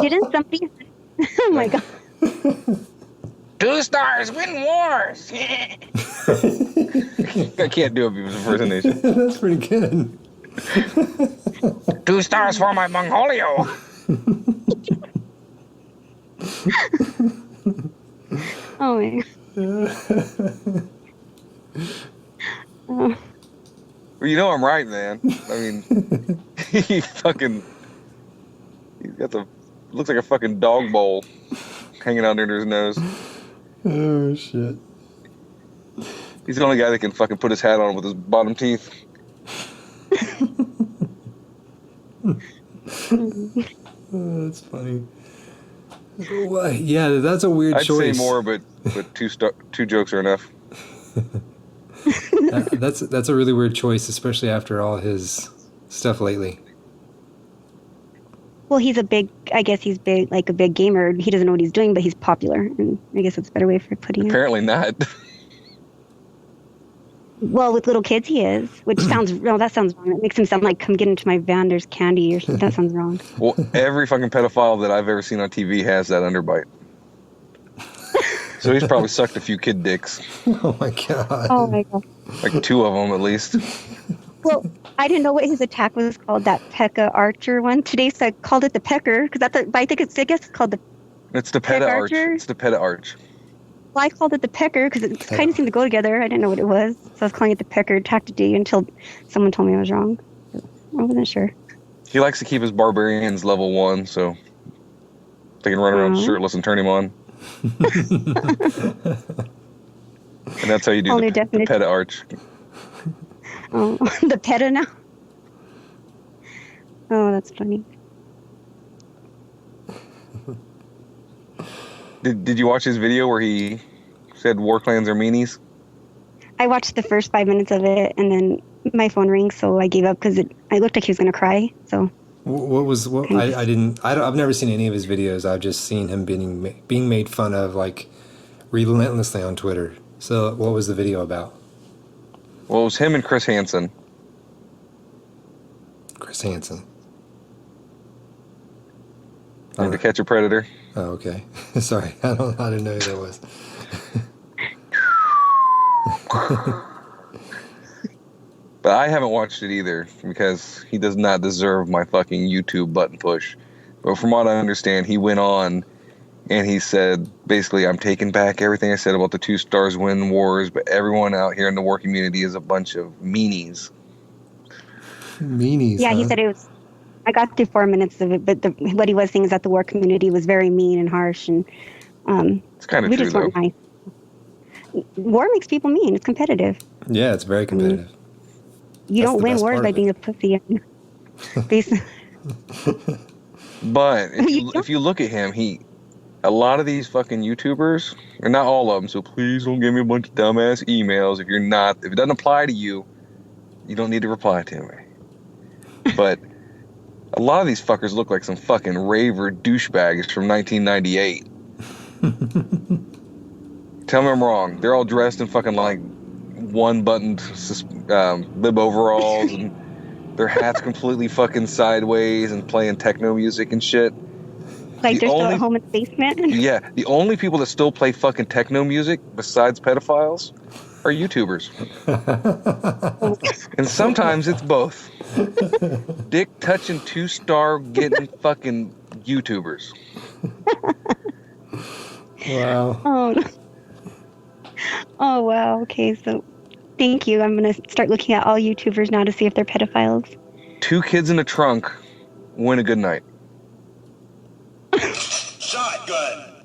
Didn't somebody? Oh my god! 2 stars win wars. I can't do a Beavis impersonation. That's pretty good. 2 stars for my Mongolio. Oh my god! Oh. Well, you know I'm right, man. I mean, he's got the looks like a fucking dog bowl hanging out under his nose. Oh shit! He's the only guy that can fucking put his hat on with his bottom teeth. Oh, that's funny. Well, yeah, that's a weird I'd choice. say more, but two jokes are enough. That's a really weird choice, especially after all his stuff lately. Well, I guess he's big, like a big gamer. He doesn't know what he's doing, but he's popular, and I guess that's a better way for putting it. Apparently not. Well, with little kids, he is, which that sounds wrong. It makes him sound like, come get into my van, there's candy, or something. That sounds wrong. Well, every fucking pedophile that I've ever seen on TV has that underbite. So he's probably sucked a few kid dicks. Oh my god! Oh my god! Like 2 of them at least. Well, I didn't know what his attack was called, that Pekka Archer one today, so I called it the Pecker, because I guess it's called the. It's the Peta Arch. Archer? It's the Peta Arch. Well, I called it the Pecker because it kind of seemed to go together. I didn't know what it was, so I was calling it the Pecker attack today until someone told me I was wrong. I wasn't sure. He likes to keep his barbarians level 1, so they can run around shirtless and turn him on. And that's how you do the Peta Arch. Oh, the Peta now? Oh, that's funny. Did you watch his video where he said war clans are meanies? I watched the first 5 minutes of it, and then my phone rang, so I gave up because I looked like he was going to cry. So. I've never seen any of his videos. I've just seen him being made fun of like relentlessly on Twitter. So what was the video about? Well, it was him and Chris Hansen. Chris Hansen. And To Catch a Predator. Oh, okay. Sorry, I didn't know who that was. But I haven't watched it either because he does not deserve my fucking YouTube button push. But from what I understand, he went on and he said, basically, I'm taking back everything I said about the 2 stars win wars, but everyone out here in the war community is a bunch of meanies. Meanies, yeah, huh? He said it was. I got through 4 minutes of it, but what he was saying is that the war community was very mean and harsh, and it's kind of we true, just weren't though. nice. War makes people mean. It's competitive. Yeah, it's very competitive. You don't win wars by being a pussy. But if you look at him, a lot of these fucking YouTubers, or not all of them, so please don't give me a bunch of dumbass emails. If it doesn't apply to you, you don't need to reply to me. But a lot of these fuckers look like some fucking raver douchebags from 1998. Tell me I'm wrong. They're all dressed in fucking like one-buttoned bib overalls and Their hats completely fucking sideways and playing techno music and shit. Like they're still at home in the basement. Yeah, the only people that still play fucking techno music besides pedophiles are YouTubers. And sometimes it's both. Dick touching 2-star getting fucking YouTubers. Wow. Oh wow. Okay, so thank you. I'm gonna start looking at all YouTubers now to see if they're pedophiles. 2 kids in a trunk win a good night. Shotgun.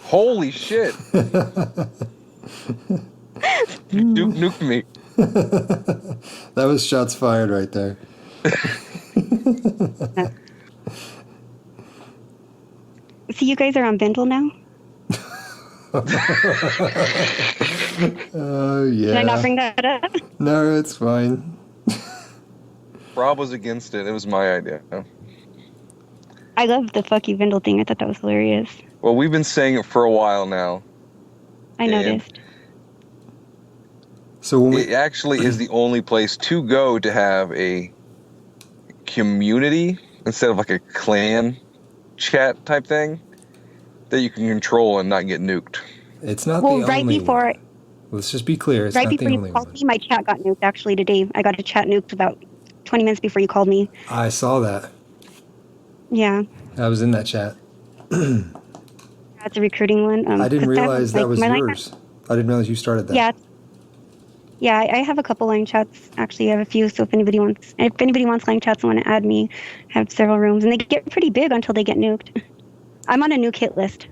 Holy shit. Duke nuked me. That was shots fired right there. So you guys are on Bindle now? Oh, yeah. Did I not bring that up? No, it's fine. Rob was against it. It was my idea. I love the fuck you Bindle thing. I thought that was hilarious. Well, we've been saying it for a while now. I noticed. So when it actually is the only place to go to have a community instead of like a clan chat type thing that you can control and not get nuked. It's not well, the right only before. one. Let's just be clear. It's right not before the you only called one. me, my chat got nuked. Actually, today I got a chat nuked about 20 minutes before you called me. I saw that. Yeah. I was in that chat. That's a recruiting one. I didn't realize that was my yours. I didn't realize you started that. Yeah. Yeah, I have a couple line chats. Actually, I have a few. So if anybody wants line chats and want to add me, I have several rooms, and they get pretty big until they get nuked. I'm on a nuke hit list.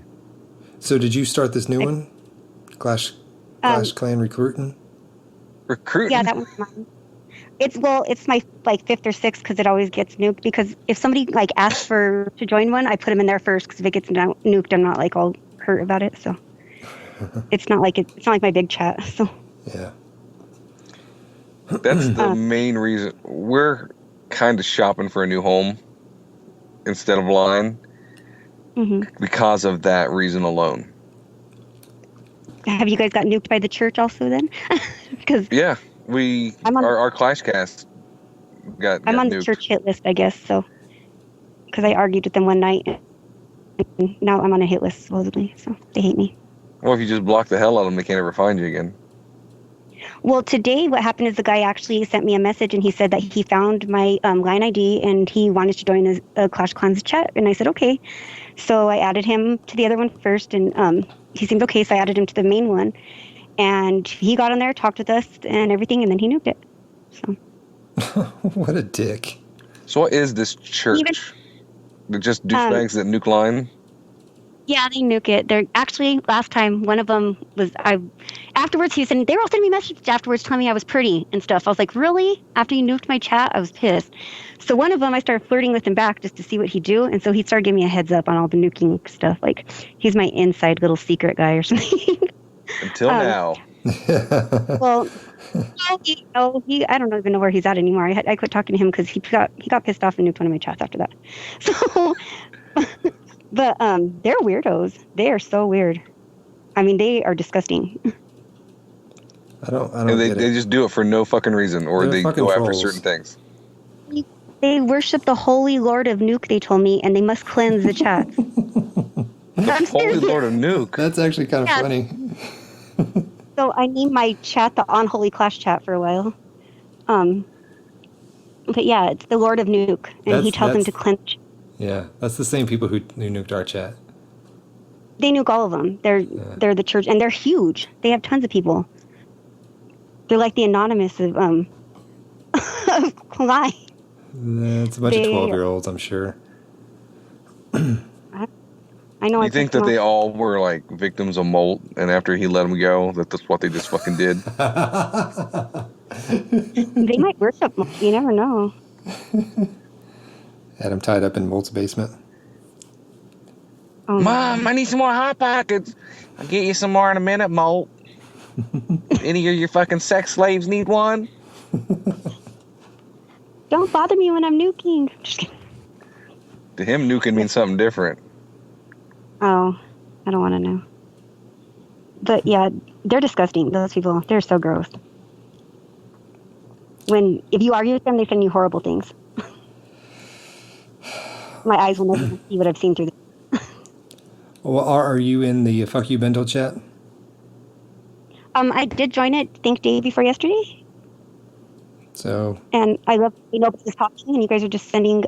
So did you start this new one? Clash Clan recruiting? Recruiting? Yeah, that one's mine. It's my like 5th or 6th because it always gets nuked. Because if somebody like asks to join one, I put them in there first. Because if it gets nuked, I'm not like all hurt about it. So it's not like my big chat. So yeah, that's the main reason we're kind of shopping for a new home instead of line because of that reason alone. Have you guys got nuked by the church also then? Because yeah. Our Clashcast got I'm on nuked. the church hit list, I guess. So, because I argued with them one night, and now I'm on a hit list supposedly. So they hate me. Well, if you just block the hell out of them, they can't ever find you again. Well, today what happened is the guy actually sent me a message, and he said that he found my line ID and he wanted to join a Clash Clans chat, and I said okay. So I added him to the other one first, and he seemed okay, so I added him to the main one. And he got on there, talked with us and everything, and then he nuked it. So. What a dick. So what is this church? They're just douchebags that nuke line? Yeah, they nuke it. They're actually, last time, one of them was, afterwards he said, they were all sending me messages afterwards telling me I was pretty and stuff. I was like, really? After you nuked my chat? I was pissed. So one of them, I started flirting with him back just to see what he'd do. And so he started giving me a heads up on all the nuking stuff. Like, he's my inside little secret guy or something. Until now. Well, I don't even know where he's at anymore. I quit talking to him because he got pissed off and nuked one of my chats after that. So, but they're weirdos. They are so weird. I mean, they are disgusting. I don't And they just do it for no fucking reason, or They're they go fucking after trolls. certain things. They worship the Holy Lord of Nuke, they told me, and they must cleanse the chats. I'm Holy serious. Lord of Nuke. That's actually kind of funny. So I named my chat the Unholy Clash chat for a while. But yeah, it's the Lord of Nuke, and he tells them to cleanse. Yeah, that's the same people who nuked our chat. They nuke all of them. They're the church, and they're huge. They have tons of people. They're like the Anonymous of of Klein. It's a bunch of 12-year-olds, I'm sure. I know. You think that they all were like victims of Molt, and after he let them go, that's what they just fucking did? They might worship. You never know. Had him tied up in Molt's basement. Oh, Mom, I need some more Hot Pockets. I'll get you some more in a minute, Molt. Any of your fucking sex slaves need one? Don't bother me when I'm nuking. Just kidding. To him, nuking means something different. Oh, I don't want to know. But yeah, they're disgusting. Those people, they're so gross. if you argue with them, they send you horrible things. My eyes will never see what I've seen through them. Well, are you in the Fuck You Bendel chat? I did join it, I think, day before yesterday. So. And I love nobody's talking, and you guys are just sending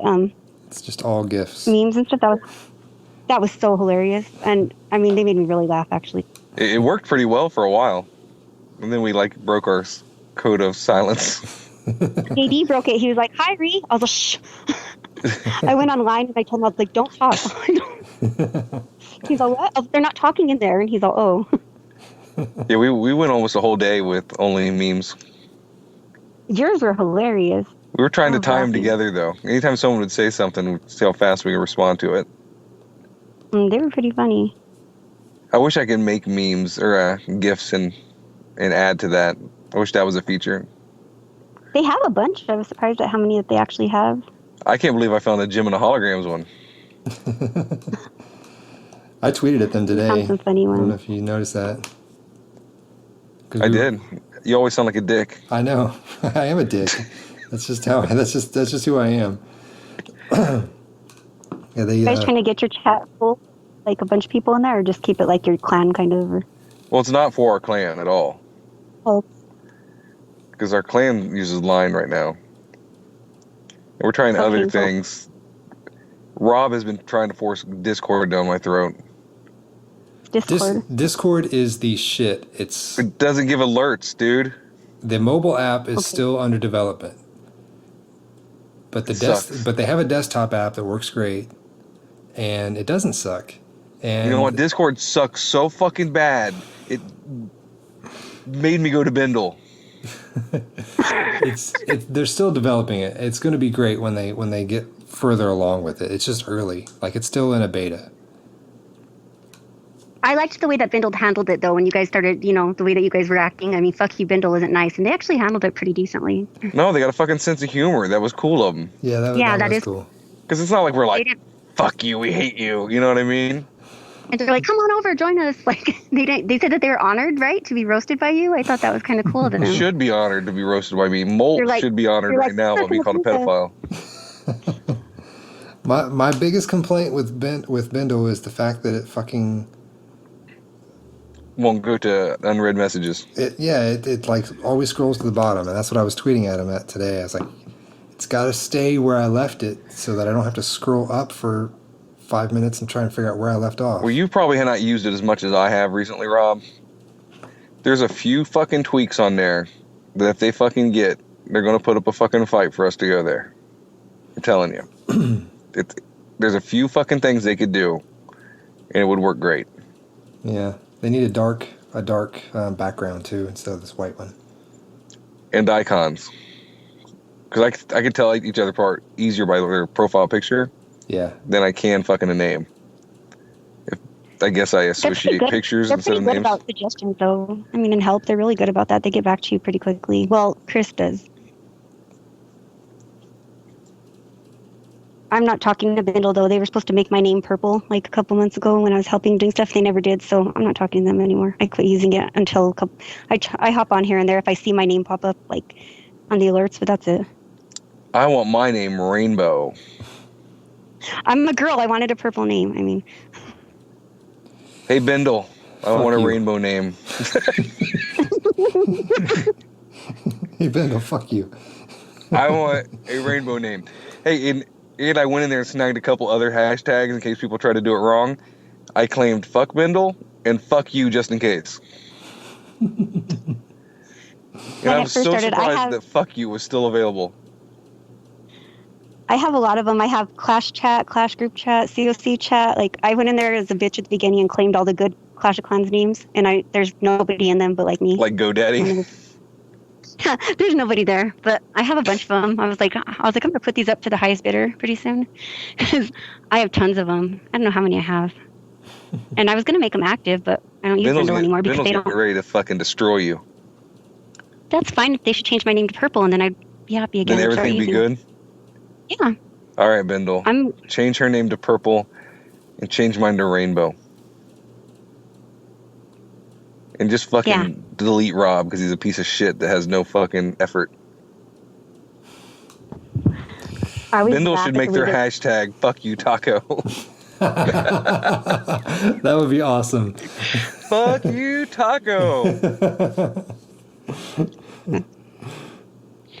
It's just all gifs. memes and stuff. That was so hilarious, and I mean, they made me really laugh. Actually, It worked pretty well for a while, and then we broke our code of silence. JD broke it. He was like, "Hi, Ree." I was like, "Shh." I went online and I told him, I was like, "Don't talk." He's all, "What?" I was, "They're not talking in there," and he's all, "Oh." Yeah, we went almost a whole day with only memes. Yours were hilarious. We were trying to Oh, tie them laughing. together, though. Anytime someone would say something, we'd see how fast we could respond to it. They were pretty funny. I wish I could make memes or GIFs and add to that. I wish that was a feature. They have a bunch. I was surprised at how many that they actually have. I can't believe I found the Gym and the Holograms one. I tweeted at them today. Found some funny I don't know ones. if you noticed that. I did. You always sound like a dick. I know. I am a dick. That's just how. That's just who I am. Yeah, they. You guys trying to get your chat full, like a bunch of people in there, or just keep it like your clan kind of? Or... Well, it's not for our clan at all. Oh, Because our clan uses Line right now. And we're trying other Okay, cool. things. Rob has been trying to force Discord down my throat. Discord. Discord is the shit. It's It doesn't give alerts, dude. the mobile app is Okay. still under development, but Sucks. but they have a desktop app that works great, and it doesn't suck. And You know what? Discord sucks so fucking bad. It made me go to Bindle. they're still developing it. It's going to be great when they get further along with it. It's just early. Like, it's still in a beta. I liked the way that Bindle handled it, though, when you guys started, the way that you guys were acting. I mean, fuck you, Bindle isn't nice. And they actually handled it pretty decently. No, they got a fucking sense of humor. That was cool of them. Yeah, Yeah, that that was is- cool. Because it's not like we're They like, didn't- fuck you, we hate you. You know what I mean? And they're like, come on over, join us. Like, they said that they were honored, right, to be roasted by you. I thought that was kind of cool of them. You should be honored to be roasted by me. Molt You're like- should be honored you're right like, now by being called a pedophile. My biggest complaint with Bindle is the fact that it fucking Won't go to unread messages. it like always scrolls to the bottom, and that's what I was tweeting at him at today. I was like, it's got to stay where I left it so that I don't have to scroll up for 5 minutes and try and figure out where I left off. Well, you probably have not used it as much as I have recently, Rob. There's a few fucking tweaks on there that if they fucking get, they're going to put up a fucking fight for us to go there. I'm telling you. There's a few fucking things they could do, and it would work great. Yeah, they need a dark background too instead of this white one. And icons. Because I could tell each other apart easier by their profile picture Yeah, than I can fucking a name. I guess I They're pretty associate good. pictures They're instead pretty of good names. about suggestions, though. I mean, and help. They're really good about that. They get back to you pretty quickly. Well, Chris does. I'm not talking to Bindle, though. They were supposed to make my name purple like a couple months ago when I was helping doing stuff. They never did, so I'm not talking to them anymore. I quit using it until I hop on here and there if I see my name pop up like on the alerts, but that's it. I want my name Rainbow. I'm a girl. I wanted a purple name. I mean, Hey, Bindle. I Fuck want a you. rainbow name. hey Bindle, fuck you. I want a rainbow name. Hey, and I went in there and snagged a couple other hashtags in case people try to do it wrong. I claimed fuck Bindle and fuck you just in case. And When I I'm first so started, I surprised have- that fuck you was still available. I have a lot of them. I have Clash Chat, Clash Group Chat, COC Chat. Like, I went in there as a bitch at the beginning and claimed all the good Clash of Clans names, and there's nobody in them but like me. Like GoDaddy. There's nobody there, but I have a bunch of them. I was like, I'm gonna put these up to the highest bidder pretty soon, because I have tons of them. I don't know how many I have, and I was gonna make them active, but I don't use Bindle anymore because they Bindle's don't. ready to fucking destroy you. That's fine if they should change my name to Purple, and then I'd be happy again. Then and start everything be using it. good? Yeah, All right, Bindle. I'm. Change her name to Purple and change mine to Rainbow. And just fucking Yeah. delete Rob because he's a piece of shit that has no fucking effort. I always Bindle laugh should at make the way their they- hashtag "fuck you taco." That would be awesome. Fuck you taco.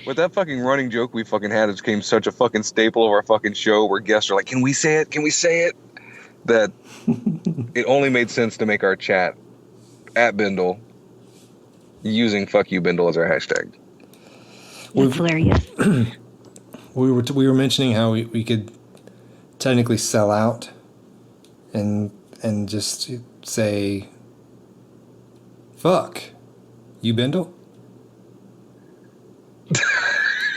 But that fucking running joke we fucking had has became such a fucking staple of our fucking show where guests are like, "Can we say it? Can we say it?" That it only made sense to make our chat at Bindle using "fuck you Bindle" as our hashtag. That's hilarious. We were mentioning how we could technically sell out and just say, "Fuck you, Bindle."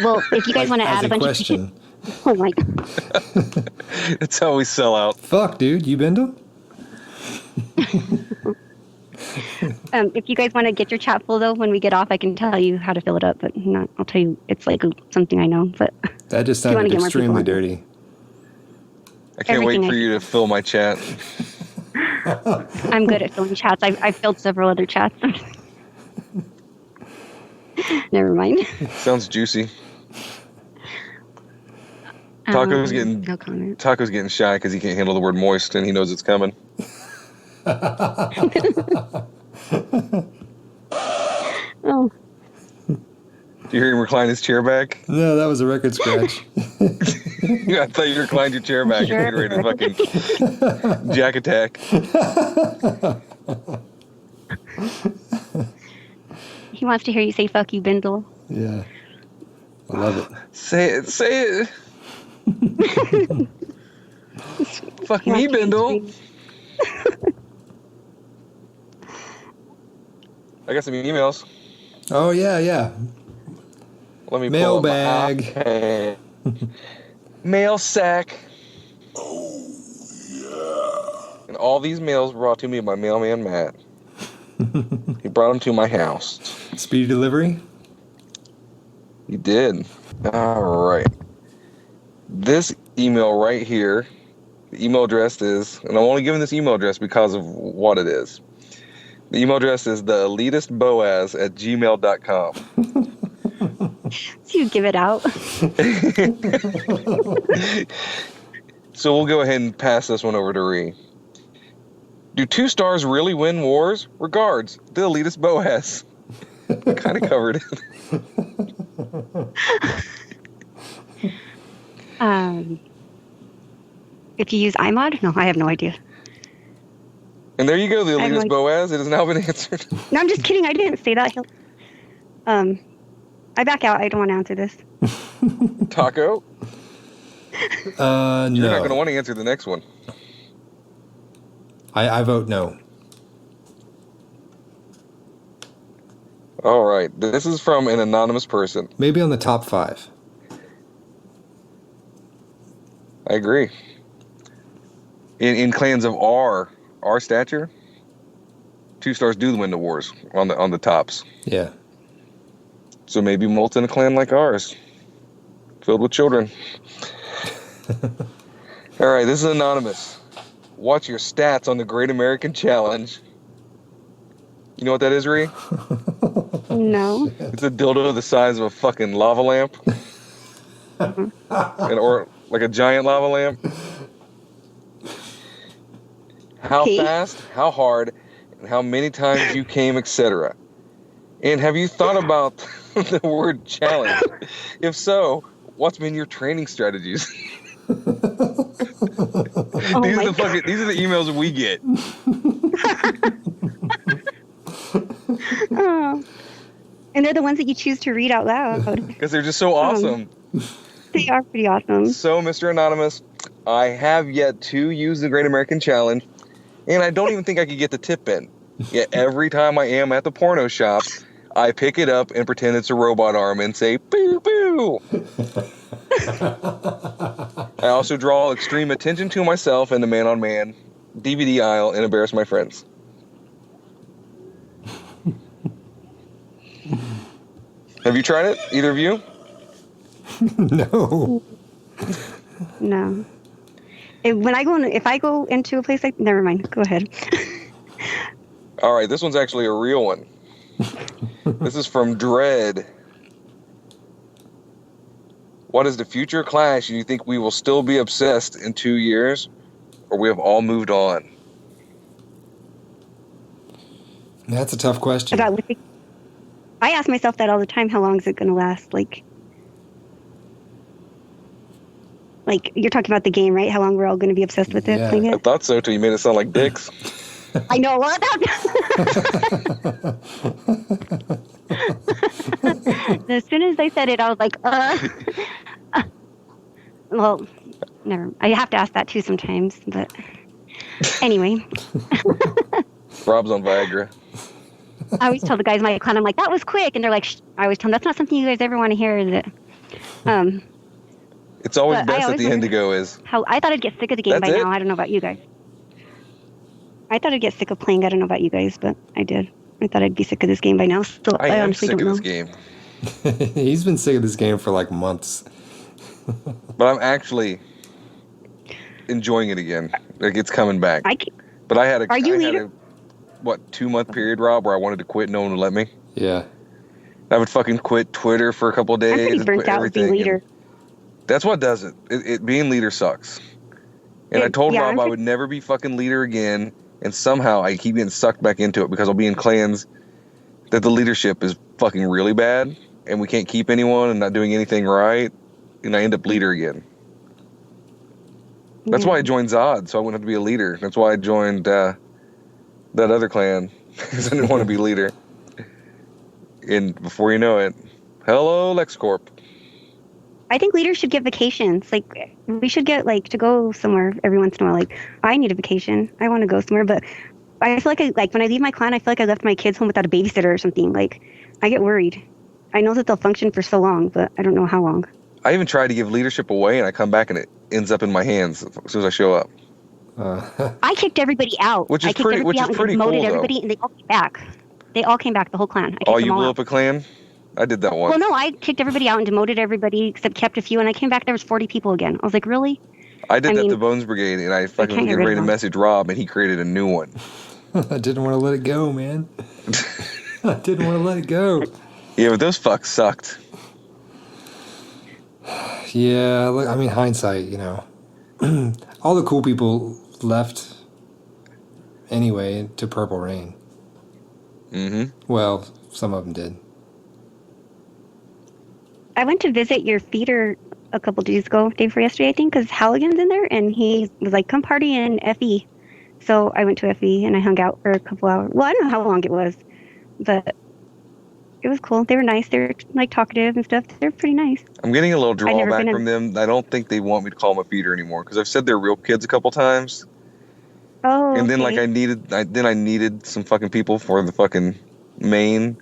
Well, if you guys want to As add a bunch question. of oh my, That's how we sell out. Fuck, dude, you Bindle? if you guys want to get your chat full though, when we get off, I can tell you how to fill it up. But not, I'll tell you, it's like something I know. But That just you wanna sounded get more people extremely on there. dirty. I can't wait Everything for I- you to fill my chat. I'm good at filling chats. I've filled several other chats. Never mind. Sounds juicy. Taco's getting no comment. Taco's getting shy because he can't handle the word moist and he knows it's coming. Oh, Do you hear him recline his chair back? No, that was a record scratch. I thought you reclined your chair back and you ready to fucking jack attack. he wants to hear you say "fuck you, Bindle." Yeah. I love it. Say it, say it. Fuck He me, wants to hear you Bindle. scream. I got some emails. Oh, yeah. Let me pull up my Mailbag. iPad. Mail sack. Oh, yeah. And all these mails brought to me by mailman Matt. He brought them to my house. Speedy delivery? He did. All right. This email right here, the email address is, and I'm only giving this email address because of what it is. The email address is theelitistboaz@gmail.com. So you give it out. So we'll go ahead and pass this one over to Ree. Do 2 stars really win wars? Regards, the elitist Boaz. Kind of covered it. If you use iMod, no, I have no idea. And there you go, the I have no elitist idea. Boaz. It has now been answered. No, I'm just kidding. I didn't say that. I back out. I don't want to answer this. Taco, No. you're not going to want to answer the next one. I vote no. All right. This is from an anonymous person. Maybe on the top 5. I agree. In clans of our stature, 2 stars do win the wars on the tops. Yeah. So maybe Molt's in a clan like ours, filled with children. All right, this is anonymous. Watch your stats on the Great American Challenge. You know what that is, Ree? No. It's a dildo the size of a fucking lava lamp, or like a giant lava lamp. How Okay. fast, how hard, and how many times you came, etc. And have you thought about the word challenge? If so, what's been your training strategies? Oh these my are the emails we get. Oh. And they're the ones that you choose to read out loud. Because they're just so awesome. They are pretty awesome. So, Mr. Anonymous, I have yet to use the Great American Challenge, and I don't even think I could get the tip in. Yet every time I am at the porno shop, I pick it up and pretend it's a robot arm and say, boo, boo. I also draw extreme attention to myself in the man-on-man DVD aisle and embarrass my friends. Have you tried it? Either of you? No. No. If I go into a place like, never mind. Go ahead. All right, this one's actually a real one. This is from Dread. What is the future Clash? And you think we will still be obsessed in 2 years, or we have all moved on? That's a tough question. I ask myself that all the time. How long is it going to last? Like you're talking about the game, right? How long we're all going to be obsessed with it, playing I it? thought so till you made it sound like dicks. I know what. As soon as they said it, I was like, Well, never. I have to ask that too sometimes, but anyway. Rob's on Viagra. I always tell the guys in my clan, I'm like, that was quick, and they're like, I always tell them that's not something you guys ever want to hear, is it? It's always best at the end to go is. How I thought I'd get sick of the game by now. I don't know about you guys. I thought I'd get sick of playing. I don't know about you guys, but I did. I thought I'd be sick of this game by now. So I am honestly sick don't of know. this game. He's been sick of this game for like months. But I'm actually enjoying it again. Like it's coming back. But I had a 2-month period, Rob, where I wanted to quit. No one would let me. Yeah. I would fucking quit Twitter for a couple of days. I'm pretty burnt out with being leader. That's what does it. It being leader sucks. And I told Rob I would never be fucking leader again. And somehow I keep getting sucked back into it because I'll be in clans that the leadership is fucking really bad and we can't keep anyone and not doing anything right. And I end up leader again. That's why I joined Zod, so I wouldn't have to be a leader. That's why I joined that other clan, because I didn't want to be leader. And before you know it, hello, LexCorp. I think leaders should get vacations. Like, we should get, to go somewhere every once in a while. Like, I need a vacation. I want to go somewhere, but I feel like, when I leave my clan, I feel like I left my kids home without a babysitter or something. Like, I get worried. I know that they'll function for so long, but I don't know how long. I even try to give leadership away, and I come back and it ends up in my hands as soon as I show up. I kicked everybody out. Which is pretty cool, demoted everybody, and they all came back. They all came back, the whole clan. You blew up a clan? I did that once. Well, no, I kicked everybody out and demoted everybody except kept a few, and I came back, there was 40 people again. I was like, really? I did that to Bones Brigade, and I fucking was getting ready to message Rob, and he created a new one. I didn't want to let it go, man. I didn't want to let it go. Yeah, but those fucks sucked. Yeah, I mean, hindsight, all the cool people left anyway to Purple Rain. Mm-hmm. Well, some of them did. I went to visit your feeder a couple days ago, day before yesterday, I think, because Halligan's in there, and he was like, come party in FE. So I went to FE, and I hung out for a couple hours. Well, I don't know how long it was, but it was cool. They were nice. They were, talkative and stuff. They're pretty nice. I'm getting a little drawback from them. I don't think they want me to call them a feeder anymore, because I've said they're real kids a couple times. Oh, and then, I needed some fucking people for the fucking main.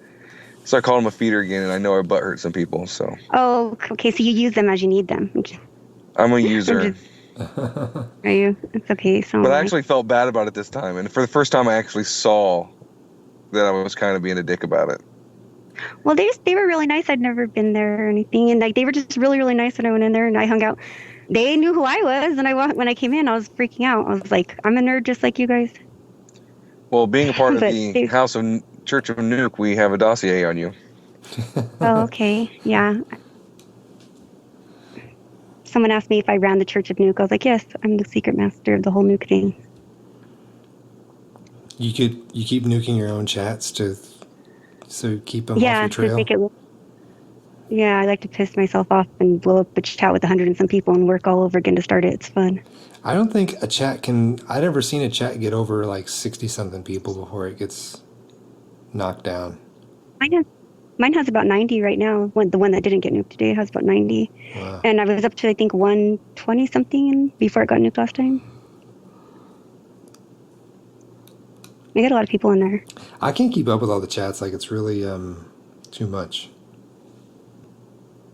So I called them a feeder again, and I know I butt hurt some people, so. Oh, okay, so you use them as you need them. I'm a user. Are you? It's okay. So but I actually felt bad about it this time, and for the first time I actually saw that I was kind of being a dick about it. Well, they were really nice. I'd never been there or anything, and they were just really, really nice when I went in there and I hung out. They knew who I was, and when I came in, I was freaking out. I was like, I'm a nerd just like you guys. Well, being a part of the House of Church of Nuke, we have a dossier on you. Oh, okay. Yeah. Someone asked me if I ran the Church of Nuke. I was like, yes, I'm the secret master of the whole nuke thing. You keep nuking your own chats so keep them off your trail? To make it. Yeah, I like to piss myself off and blow up a chat with 100 and some people and work all over again to start it. It's fun. I don't think a chat can... I've never seen a chat get over 60-something people before it gets knocked down. Mine has about 90 right now. The one that didn't get nuked today has about 90. Wow. And I was up to, I think, 120-something before it got nuked last time. I got a lot of people in there. I can't keep up with all the chats. It's really too much.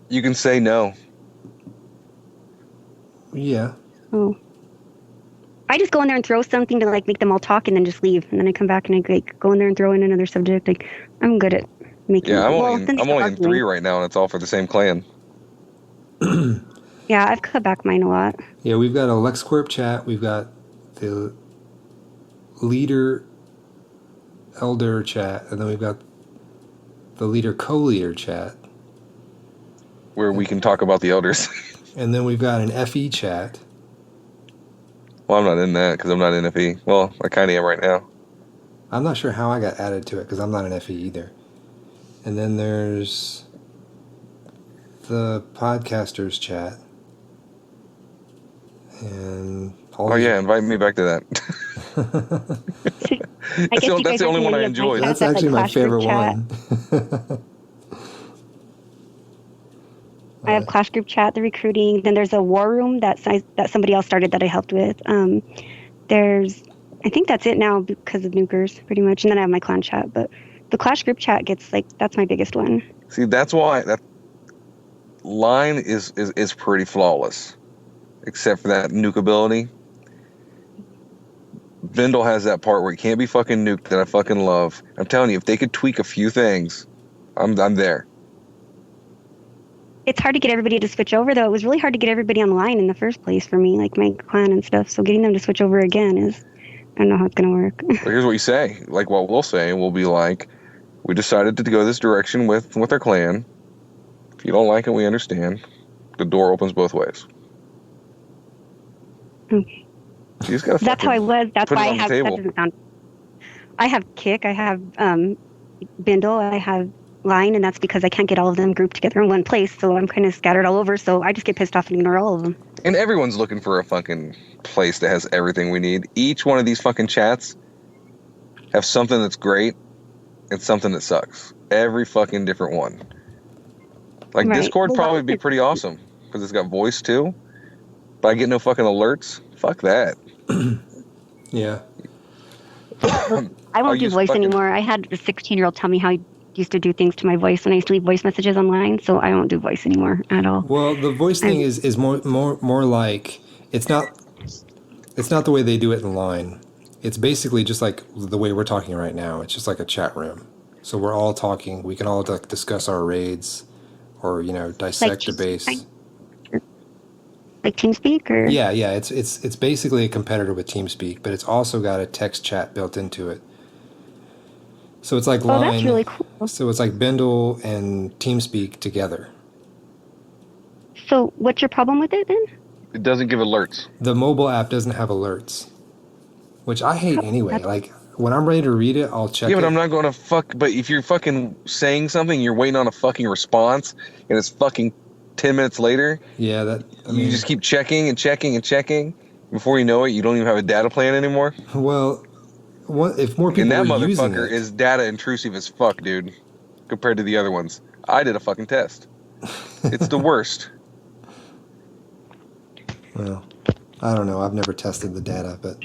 You can say no. Yeah. Oh. I just go in there and throw something to make them all talk and then just leave. And then I come back and I go in there and throw in another subject. I'm good at making. Yeah, I'm only in 3 right now, and it's all for the same clan. Yeah, I've cut back mine a lot. Yeah, we've got a LexCorp chat. We've got the leader elder chat, and then we've got the leader co-leader chat. where we can talk about the elders. And then we've got an FE chat. Well, I'm not in that because I'm not in FE. Well, I kind of am right now. I'm not sure how I got added to it because I'm not an FE either. And then there's the podcasters chat. And invite me back to that. That's the only one I enjoy. That's actually my favorite one. I have Clash group chat, the recruiting. Then there's a war room that somebody else started that I helped with. I think that's it now because of nukers, pretty much. And then I have my clan chat. But the Clash group chat that's my biggest one. See, that's why that line is pretty flawless, except for that nuke ability. Vindel has that part where it can't be fucking nuked that I fucking love. I'm telling you, if they could tweak a few things, I'm there. It's hard to get everybody to switch over, though. It was really hard to get everybody online in the first place for me, like my clan and stuff. So getting them to switch over again I don't know how it's going to work. Well, here's what you say. Like what we'll say, we'll be like, we decided to go this direction with our clan. If you don't like it, we understand. The door opens both ways. Okay. You just gotta That's how I was. That's why I have. That doesn't sound. I have Kick. I have Bindle. I have Line, and that's because I can't get all of them grouped together in one place. So I'm kind of scattered all over. So I just get pissed off and ignore all of them. And everyone's looking for a fucking place that has everything we need. Each one of these fucking chats have something that's great and something that sucks. Every fucking different one. Like Right. Discord Well, probably be pretty awesome because it's got voice too. But I get no fucking alerts. Fuck that. Yeah. I won't do voice anymore. I had a 16-year-old tell me how he used to do things to my voice when I used to leave voice messages online, so I won't do voice anymore at all. Well, the voice thing is more like it's not the way they do it in line. It's basically just like the way we're talking right now. It's just like a chat room. So we're all talking. We can all like discuss our raids, or dissect the base. Like TeamSpeak, or Yeah. It's basically a competitor with TeamSpeak, but it's also got a text chat built into it. So it's like line. Oh, that's really cool. So it's like Bindle and TeamSpeak together. So what's your problem with it then? It doesn't give alerts. The mobile app doesn't have alerts, which I hate anyway. Like when I'm ready to read it, I'll check. Yeah, but it. I'm not going to fuck. But if you're fucking saying something, you're waiting on a fucking response, and it's fucking 10 minutes later. Yeah, you just keep checking and checking and checking. Before you know it, you don't even have a data plan anymore. Well, if more people and that are using motherfucker it, is data intrusive as fuck, dude, compared to the other ones. I did a fucking test. It's the worst. Well, I don't know. I've never tested the data, but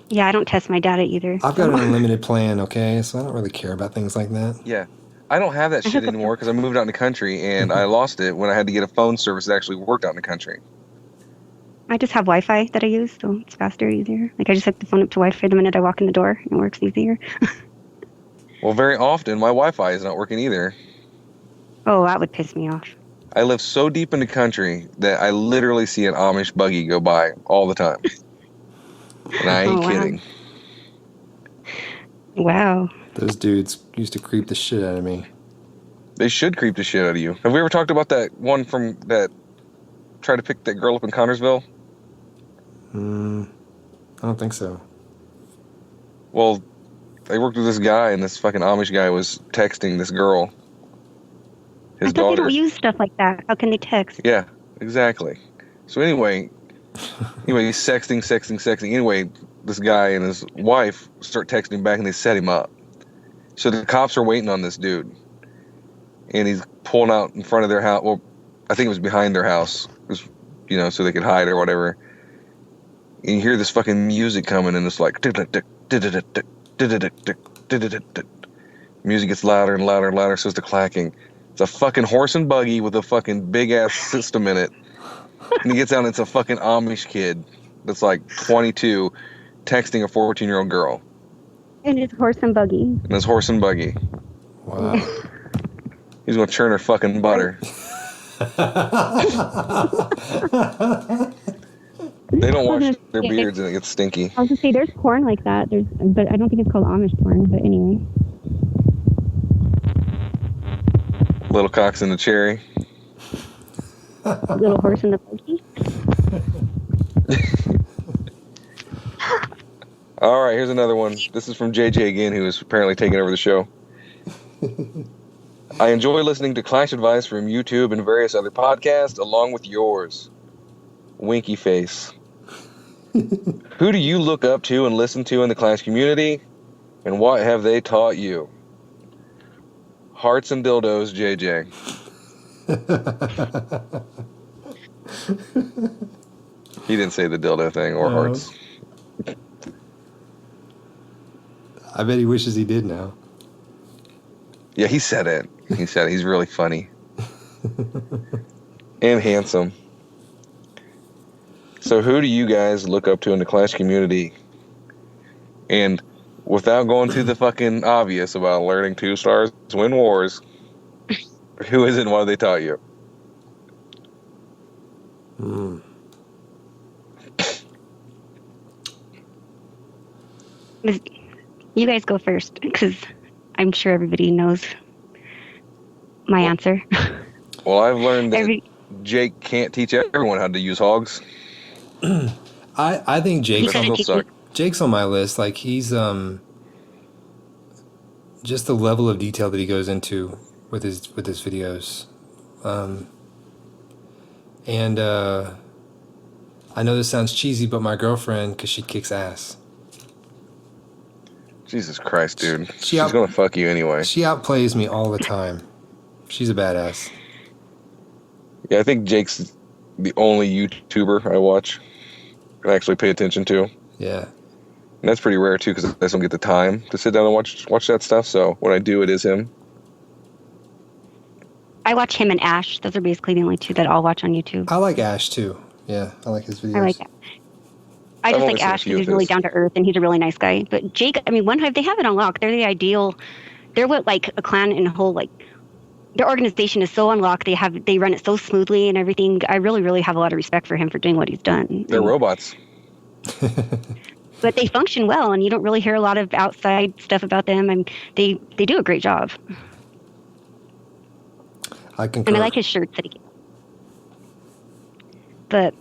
Yeah, I don't test my data either. I've got an unlimited plan, okay? So I don't really care about things like that. Yeah. I don't have that shit anymore because I moved out in the country and I lost it when I had to get a phone service that actually worked out in the country. I just have Wi-Fi that I use, so it's faster, easier. Like I just hook the phone up to Wi-Fi the minute I walk in the door. It works easier. Well, very often my Wi-Fi is not working either. Oh, that would piss me off. I live so deep in the country that I literally see an Amish buggy go by all the time. And I ain't kidding. Wow. Those dudes used to creep the shit out of me. They should creep the shit out of you. Have we ever talked about that one from that tried to pick that girl up in Connorsville? I don't think so. Well, they worked with this guy, and this fucking Amish guy was texting this girl. His daughter. They don't use stuff like that. How can they text? Yeah, exactly. So anyway, he's sexting. Anyway, this guy and his wife start texting back, and they set him up. So the cops are waiting on this dude, and he's pulling out in front of their house. Well, I think it was behind their house, so they could hide or whatever. And you hear this fucking music coming, and it's like music gets louder and louder and louder, so it's the clacking. It's a fucking horse and buggy with a fucking big ass system in it. And he gets out and it's a fucking Amish kid that's like 22 texting a 14-year-old girl. And it's horse and buggy. And it's horse and buggy. Wow. He's gonna churn her fucking butter. They don't wash their beards and it gets stinky. I was gonna say there's porn like that. But I don't think it's called Amish porn. But anyway. Little cocks in the cherry. Little horse in the buggy. All right, here's another one. This is from JJ again, who is apparently taking over the show. I enjoy listening to Clash advice from YouTube and various other podcasts, along with yours. Winky face. Who do you look up to and listen to in the Clash community, and what have they taught you? Hearts and dildos, JJ. He didn't say the dildo thing or hearts. I bet he wishes he did now. Yeah, he said it. He said it. He's really funny. And handsome. So who do you guys look up to in the Clash community? And without going to the fucking obvious about learning 2 stars win wars, who is it and what have they taught you? You guys go first, because I'm sure everybody knows my answer. Well, I've learned that Jake can't teach everyone how to use hogs. I think Jake's on my list. Like, he's just the level of detail that he goes into with his videos. And I know this sounds cheesy, but my girlfriend, because she kicks ass. Jesus Christ, dude. She's going to fuck you anyway. She outplays me all the time. She's a badass. Yeah, I think Jake's the only YouTuber I watch and actually pay attention to. Yeah. And that's pretty rare, too, because I just don't get the time to sit down and watch that stuff. So when I do, it is him. I watch him and Ash. Those are basically the only 2 that I'll watch on YouTube. I like Ash, too. Yeah, I like his videos. I like that. I just like Ash because he's really down to earth and he's a really nice guy. But Jake, I mean, One Hive, they have it unlocked. They're the ideal. They're what, like, a clan in a whole, like, their organization is so unlocked. They run it so smoothly and everything. I really, really have a lot of respect for him for doing what he's done. They're robots. But they function well, and you don't really hear a lot of outside stuff about them. And they do a great job. I concur. And I like his shirts that he gets. But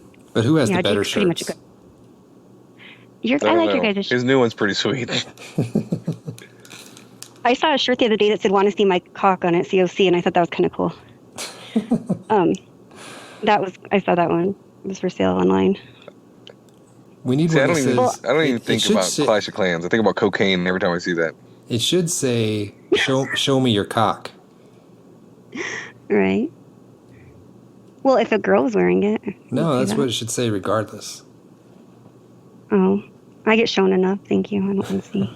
who has the better Jake's shirts? Pretty much a good. I like your guys' shirts. His new one's pretty sweet. I saw a shirt the other day that said "Want to see my cock" on it, COC, and I thought that was kind of cool. I saw that one. It was for sale online. We need one. I don't even think about Clash of Clans. I think about cocaine every time I see that. It should say, show me your cock. Right. Well, if a girl's wearing it. No, that's what it should say regardless. Oh, I get shown enough. Thank you. I don't want to see.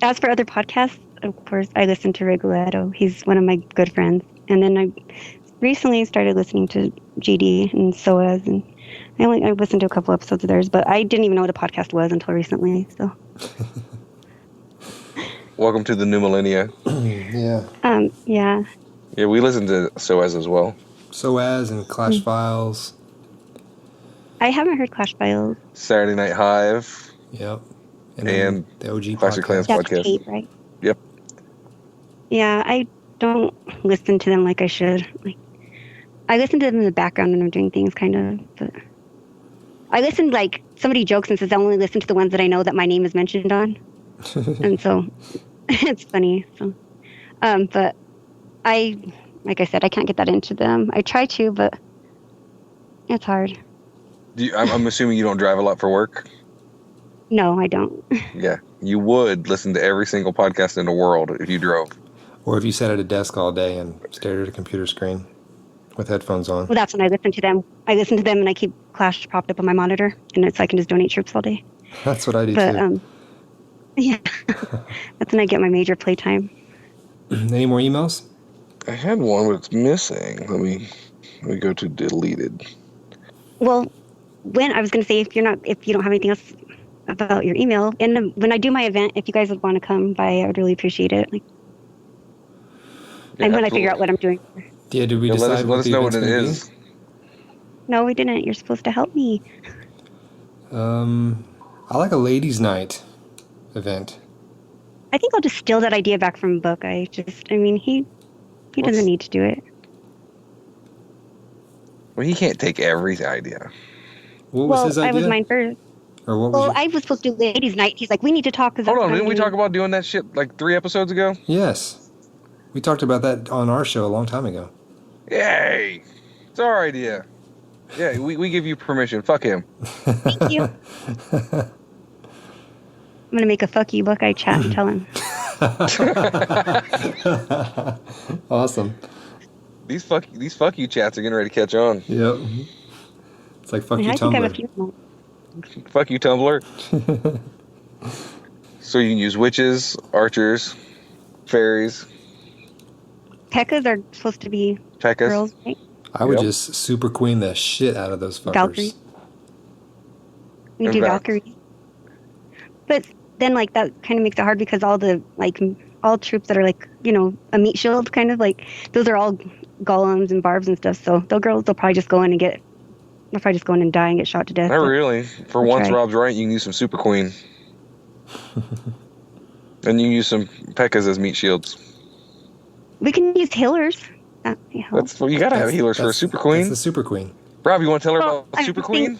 As for other podcasts, of course, I listen to Rigoletto. He's one of my good friends. And then I recently started listening to GD and SOAS, and I listened to a couple episodes of theirs, but I didn't even know what a podcast was until recently. So. Welcome to the new millennia. Yeah. Yeah. Yeah, we listen to SOAS as well. SOAS and Clash Files. I haven't heard Clash Files. Saturday Night Hive. Yep. And the OG Clash of Clans podcast. Kate, right? Yep. Yeah, I don't listen to them like I should. Like, I listen to them in the background when I'm doing things, kind of. But I listen, like, somebody jokes and says I only listen to the ones that I know that my name is mentioned on. And so it's funny. So, but like I said, I can't get that into them. I try to, but it's hard. I'm assuming you don't drive a lot for work? No, I don't. Yeah, you would listen to every single podcast in the world if you drove. Or if you sat at a desk all day and stared at a computer screen with headphones on. Well, that's when I listen to them. I listen to them and I keep Clash propped up on my monitor, and it's so I can just donate troops all day. That's what I do too. Yeah, that's when I get my major playtime. Any more emails? I had one, but it's missing. Let me go to deleted. Well, when I was going to say, if you don't have anything else about your email, and when I do my event, if you guys would want to come by, I would really appreciate it. Like, Yeah, and when I figure out what I'm doing. Yeah, did we decide? Let us know what it is. No, we didn't. You're supposed to help me. I like a ladies' night event. I think I'll just steal that idea back from Book. He He doesn't need to do it. Well, he can't take every idea. What was his idea? I was mine first. Or what was I was supposed to do ladies' night. He's like, we need to talk. Hold on, didn't we talk about doing that shit like 3 episodes ago? Yes. We talked about that on our show a long time ago. Yay! It's our idea. Yeah, we give you permission. Fuck him. Thank you. I'm gonna make a fuck you Buckeye chat and tell him. Awesome. These fuck you chats are getting ready to catch on. Yep. It's like fuck you I think I have a Tumblr. few more. Fuck you, Tumblr. So you can use witches, archers, fairies, Pekkas are supposed to be Pekkas. girls, right? I would Yep. just super queen the shit out of those fuckers. Valkyrie. We And do Val- Valkyrie. But then, like, that kind of makes it hard because all the, like, all troops that are, like, you know, a meat shield kind of, like, those are all golems and barbs and stuff. So they'll probably just go in and die and get shot to death. Not But really. For I'll once, try. Rob's right. You can use some Super Queen. And you can use some Pekkas as meat shields. we can use healers. Yeah. That's you gotta have healers for a Super That's Queen. the super queen. Rob, you want to tell her Well, about I Super think- Queen?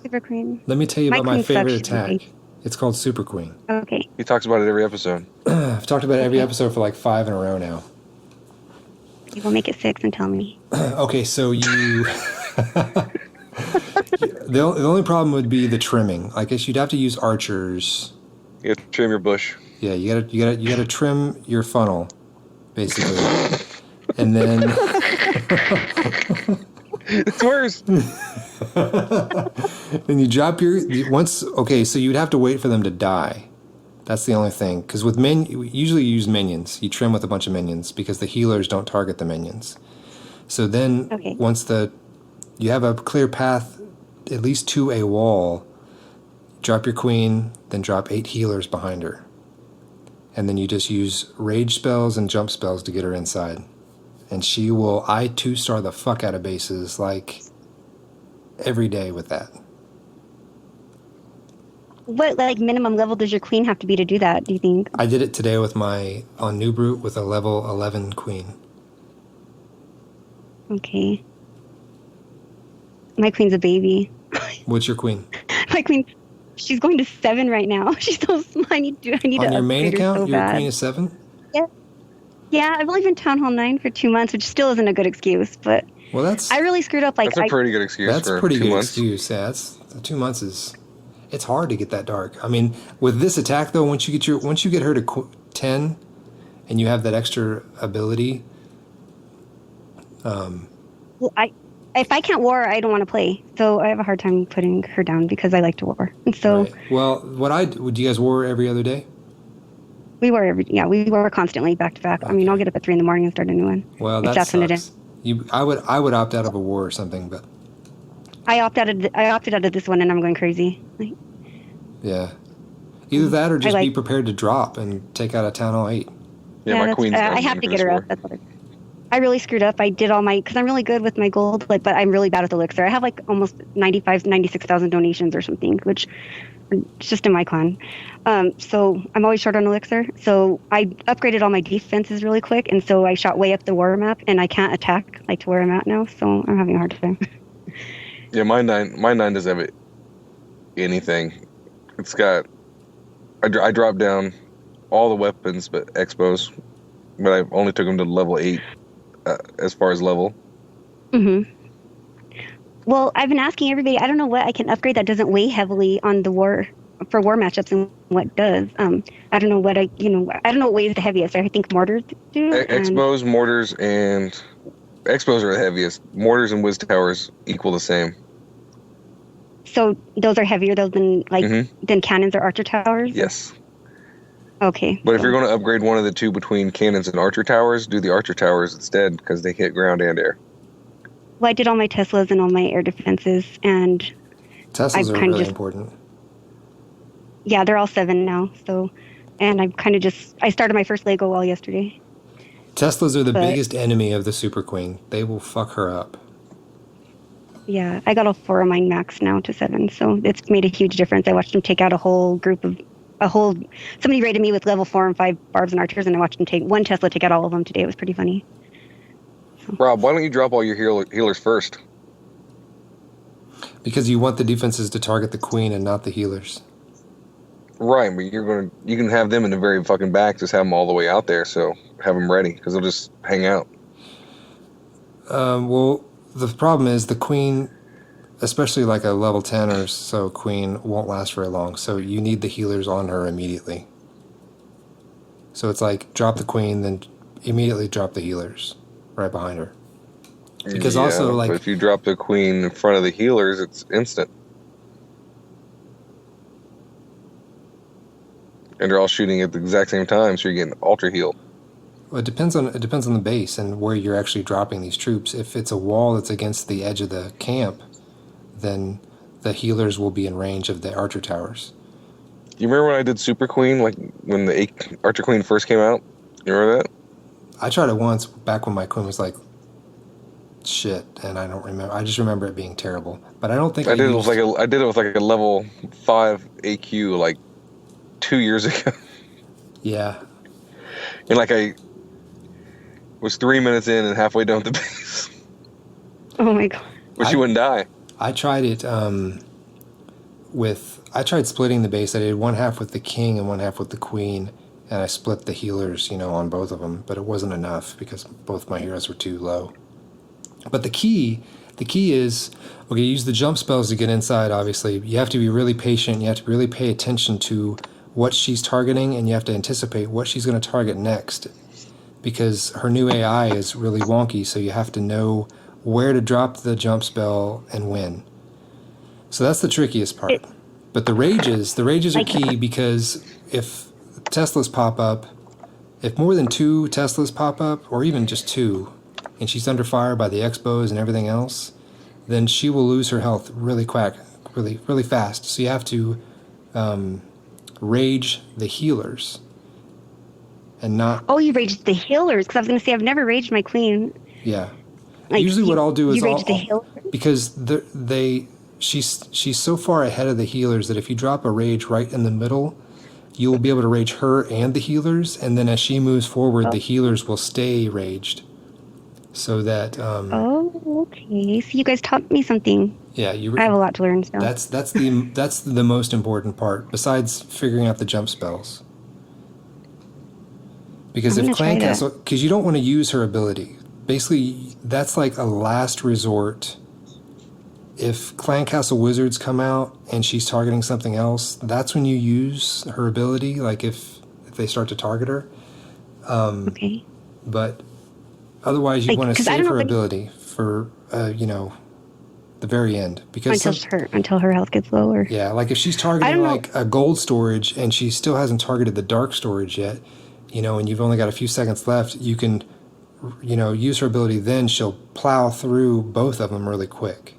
Super Queen. Let me tell you My about my queen favorite sucks, attack. okay. It's called Super Queen. Okay. He talks about it every episode. I've talked about it every episode for like 5 in a row now. You will make it 6 and tell me. Okay, so you... the only problem would be the trimming. I guess you'd have to use archers. You have to trim your bush. Yeah, you gotta trim your funnel, basically. And then... It's worse. Then you drop so you'd have to wait for them to die. That's the only thing. Because with usually you use minions. You trim with a bunch of minions because the healers don't target the minions. So then Okay. once you have a clear path, at least to a wall, drop your queen, then drop 8 healers behind her. And then you just use rage spells and jump spells to get her inside. And she will I2-star the fuck out of bases like every day with that. What, like, minimum level does your queen have to be to do that, do you think? I did it today on New Brute with a level 11 queen. Okay. My queen's a baby. What's your queen? My queen, she's going to 7 right now. She's so small. I need to On your main upgrade her account, so your bad. queen is 7? Yeah, I've only been Town Hall 9 for 2 months, which still isn't a good excuse, but Well, that's I really screwed up. Like, That's a pretty good excuse that's for a pretty 2 good months. excuse. Yeah, 2 months it's hard to get that dark. I mean, with this attack though, once you get her to 10 and you have that extra ability, well, if I can't war, I don't want to play. So I have a hard time putting her down because I like to war. And so right. Well, would you guys war every other day? we war constantly back to back. I mean, I'll get up at 3 in the morning and start a new one. Well, If that that's when it sucks. I would opt out of a war or something, but I opted out of this one, and I'm going crazy. Like, yeah. Either that or just be like- prepared to drop and take out a Town Hall 8. Yeah, my that's- queen's I not have even to for get this her war. up. That's what I really screwed up. I did all because I'm really good with my gold, but I'm really bad with elixir. I have like almost 96,000 donations or something, which is just in my clan. So I'm always short on elixir. So I upgraded all my defenses really quick, and so I shot way up the war map, and I can't attack like to where I'm at now. So I'm having a hard time. Yeah, my nine doesn't have anything. It's got. I dropped down all the weapons but expos, but I only took them to level 8 as far as level. Mm-hmm. Well, I've been asking everybody. I don't know what I can upgrade that doesn't weigh heavily on the war matchups and what does. I don't know what I don't know what weighs the heaviest. I think mortars do. and- Expos, mortars, and expos are the heaviest. Mortars and whiz towers equal the same. So those are heavier though than Mhm. than cannons or archer towers. Yes, Okay. but if you're going to upgrade one of the two between cannons and archer towers, do the archer towers instead because they hit ground and air. Well, I did all my Teslas and all my air defenses, and Teslas are kinda really just- important. yeah, they're all 7 now. So, and I kind of I started my first Lego wall yesterday. Teslas are the But- biggest enemy of the Super Queen. They will fuck her up. Yeah, I got all 4 of mine max now to 7, so it's made a huge difference. I watched them take out a whole group of Somebody rated me with level 4 and 5 barbs and archers, and I watched them take one Tesla take out all of them today. It was pretty funny. Rob, why don't you drop all your healers first? Because you want the defenses to target the queen and not the healers. Right, but you can have them in the very fucking back. Just have them all the way out there, so have them ready because they'll just hang out. Well, the problem is the queen, especially like a level 10 or so queen, won't last very long. So you need the healers on her immediately. So it's like drop the queen, then immediately drop the healers right behind her. Because also, like, but if you drop the queen in front of the healers, it's instant. And they're all shooting at the exact same time, so you're getting ultra healed. Well, it depends on the base and where you're actually dropping these troops. If it's a wall that's against the edge of the camp, then the healers will be in range of the archer towers. You remember when I did Super Queen, like when the Archer Queen first came out? You remember that? I tried it once back when my queen was like shit, and I don't remember. I just remember it being terrible. But I don't think I did it with like a level 5 AQ like 2 years ago. Yeah. And like I was 3 minutes in and halfway done with the base. Oh my god. But she wouldn't die. I tried it I tried splitting the base. I did one half with the king and one half with the queen, and I split the healers, on both of them, but it wasn't enough because both my heroes were too low. But the key is, okay, use the jump spells to get inside, obviously. You have to be really patient. You have to really pay attention to what she's targeting, and you have to anticipate what she's going to target next, because her new AI is really wonky, so you have to know where to drop the jump spell and when. So that's the trickiest part. But the rages are key, because if Teslas pop up, if more than 2 Teslas pop up, or even just 2, and she's under fire by the Expos and everything else, then she will lose her health really fast. So you have to rage the healers and not... Oh, you raged the healers, because I was going to say I've never raged my queen. Yeah. Usually what I'll do is rage the healers? Because she's so far ahead of the healers that if you drop a rage right in the middle, you'll be able to rage her and the healers, and then as she moves forward, the healers will stay raged. So that... oh, okay. So you guys taught me something. Yeah, I have a lot to learn still. That's the most important part, besides figuring out the jump spells. Because if Clan Castle... Because you don't want to use her ability. Basically, that's like a last resort. If Clan Castle Wizards come out and she's targeting something else, that's when you use her ability, like if they start to target her. Okay. But otherwise, you want to save her ability for, the very end. Because until her health gets lower. Yeah, like if she's targeting like a gold storage and she still hasn't targeted the dark storage yet, and you've only got a few seconds left, you can, use her ability, then she'll plow through both of them really quick.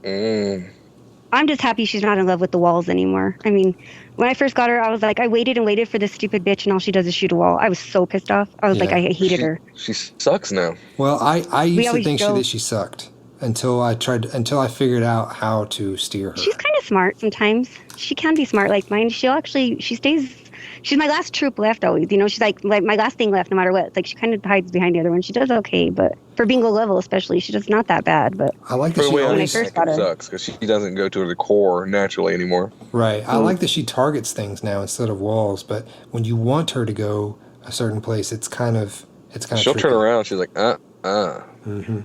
I'm just happy she's not in love with the walls anymore. I mean, when I first got her, I was like, I waited and waited for this stupid bitch, and all she does is shoot a wall. I was so pissed off. I was like, I hated her. She sucks now. Well, I used to think that she sucked until I figured out how to steer her. She's kind of smart sometimes. She can be smart like mine. She's my last troop left always. She's like my last thing left no matter what. It's like she kind of hides behind the other one. She does okay, but for being low level especially, she does not that bad. But I like that she when I first got her, sucks because she doesn't go to the core naturally anymore. Right. I like that she targets things now instead of walls. But when you want her to go a certain place, it's kind of She'll tricky. turn around. She's like, Mm-hmm.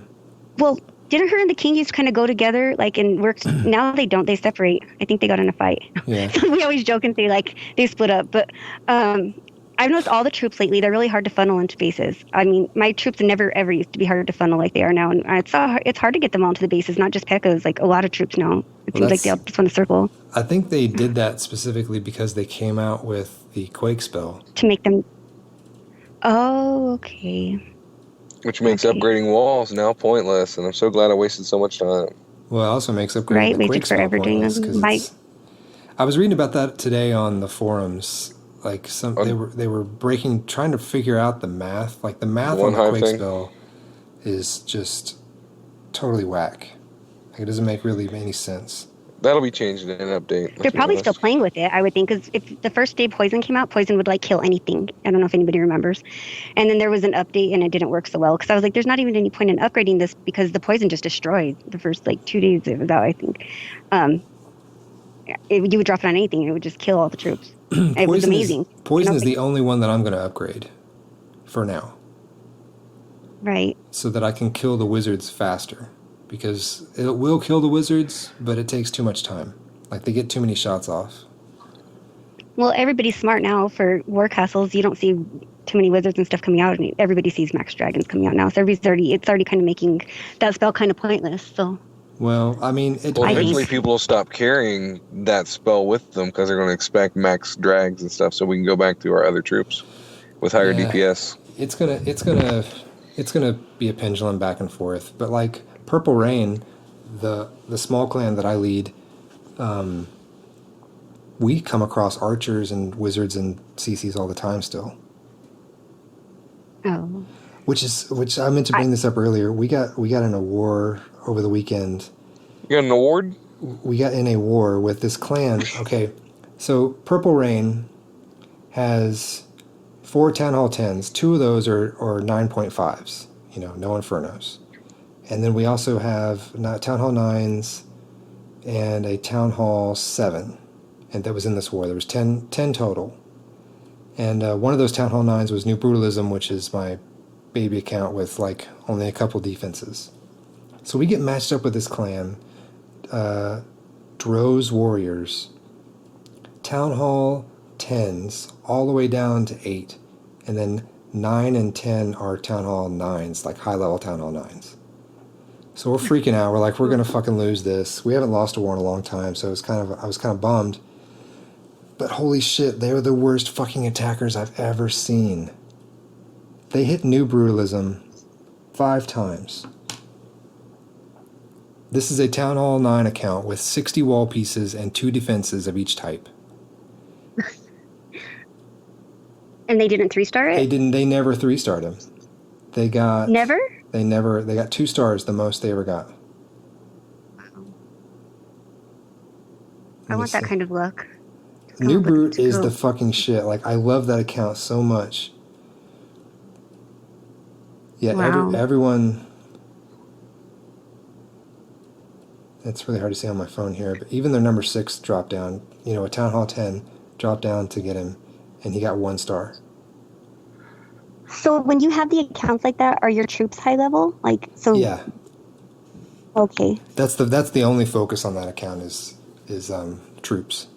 Well, didn't her and the king used to kind of go together, like, and work? Now they don't. They separate. I think they got in a fight. Yeah. We always joke and say, like, they split up. But I've noticed all the troops lately, they're really hard to funnel into bases. I mean, my troops never, ever used to be hard to funnel like they are now. And it's hard to get them all into the bases, not just P.E.K.K.A.s. Like, a lot of troops now. It seems like they all just want to circle. I think they did that specifically because they came out with the Quake spell. To make them... Oh, okay. which makes upgrading walls now pointless, and I'm so glad I wasted so much time. Well, it also makes upgrading the Quake spell pointless. I was reading about that today on the forums. Like they were trying to figure out the math. Like the math on the Quake spell is just totally whack. Like it doesn't make really any sense. That'll be changed in an update. They're probably still playing with it, I would think, because if the first day Poison came out, Poison would like kill anything. I don't know if anybody remembers. And then there was an update and it didn't work so well because I was like, there's not even any point in upgrading this because the Poison just destroyed the first like 2 days it was out, I think. You would drop it on anything and it would just kill all the troops. It was amazing. Poison is the only one that I'm going to upgrade for now. Right. So that I can kill the wizards faster. Because it will kill the wizards, but it takes too much time. Like, they get too many shots off. Well, everybody's smart now for war castles. You don't see too many wizards and stuff coming out. And everybody sees max dragons coming out now. So it's already kind of making that spell kind of pointless. So. Well, I mean... eventually people will stop carrying that spell with them because they're going to expect max drags and stuff so we can go back to our other troops with higher DPS. It's gonna be a pendulum back and forth. But, like... Purple Rain, the small clan that I lead, we come across archers and wizards and CCs all the time still. Oh. Which I meant to bring this up earlier. We got in a war over the weekend. You got an award? We got in a war with this clan. Okay, so Purple Rain has 4 Town Hall 10s. 2 of those are 9.5s. You know, no Infernos. And then we also have Town Hall 9s and a Town Hall 7. And that was in this war. There was 10 total. And one of those Town Hall 9s was New Brutalism, which is my baby account with like only a couple defenses. So we get matched up with this clan. Droz Warriors. Town Hall 10s all the way down to 8. And then 9 and 10 are Town Hall 9s, like high-level Town Hall 9s. So we're freaking out. We're like, we're gonna fucking lose this. We haven't lost a war in a long time, so I was kind of bummed. But holy shit, they were the worst fucking attackers I've ever seen. They hit New Brutalism 5 times. This is a Town Hall 9 account with 60 wall pieces and 2 defenses of each type. And they didn't 3-star it? They never 3-starred him. They got... Never? They got 2 stars, the most they ever got. Wow. I want that kind of luck. New Brute is the fucking shit. Like, I love that account so much. Yeah, wow. Everyone... It's really hard to see on my phone here, but even their number 6 dropped down. You know, a Town Hall 10 dropped down to get him, and he got 1 star. So when you have the accounts like that, are your troops high level? Like, so. Yeah. Okay. That's the only focus on that account is troops.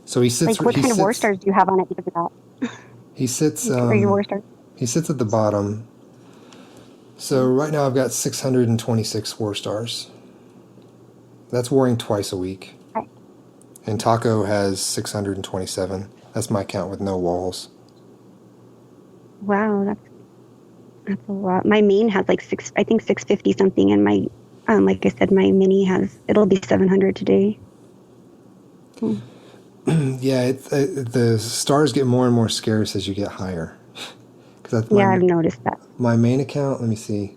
So he sits. Like, what kind of war stars do you have on it because of that? He sits. Are your war stars? He sits at the bottom. So right now I've got 626 war stars. That's warring twice a week. Right. And Taco has 627. That's my count with no walls. Wow, that's a lot. My main has like 650 something, and my like I said, my mini it'll be 700 today. Yeah, the stars get more and more scarce as you get higher. I've noticed that. My main account, let me see.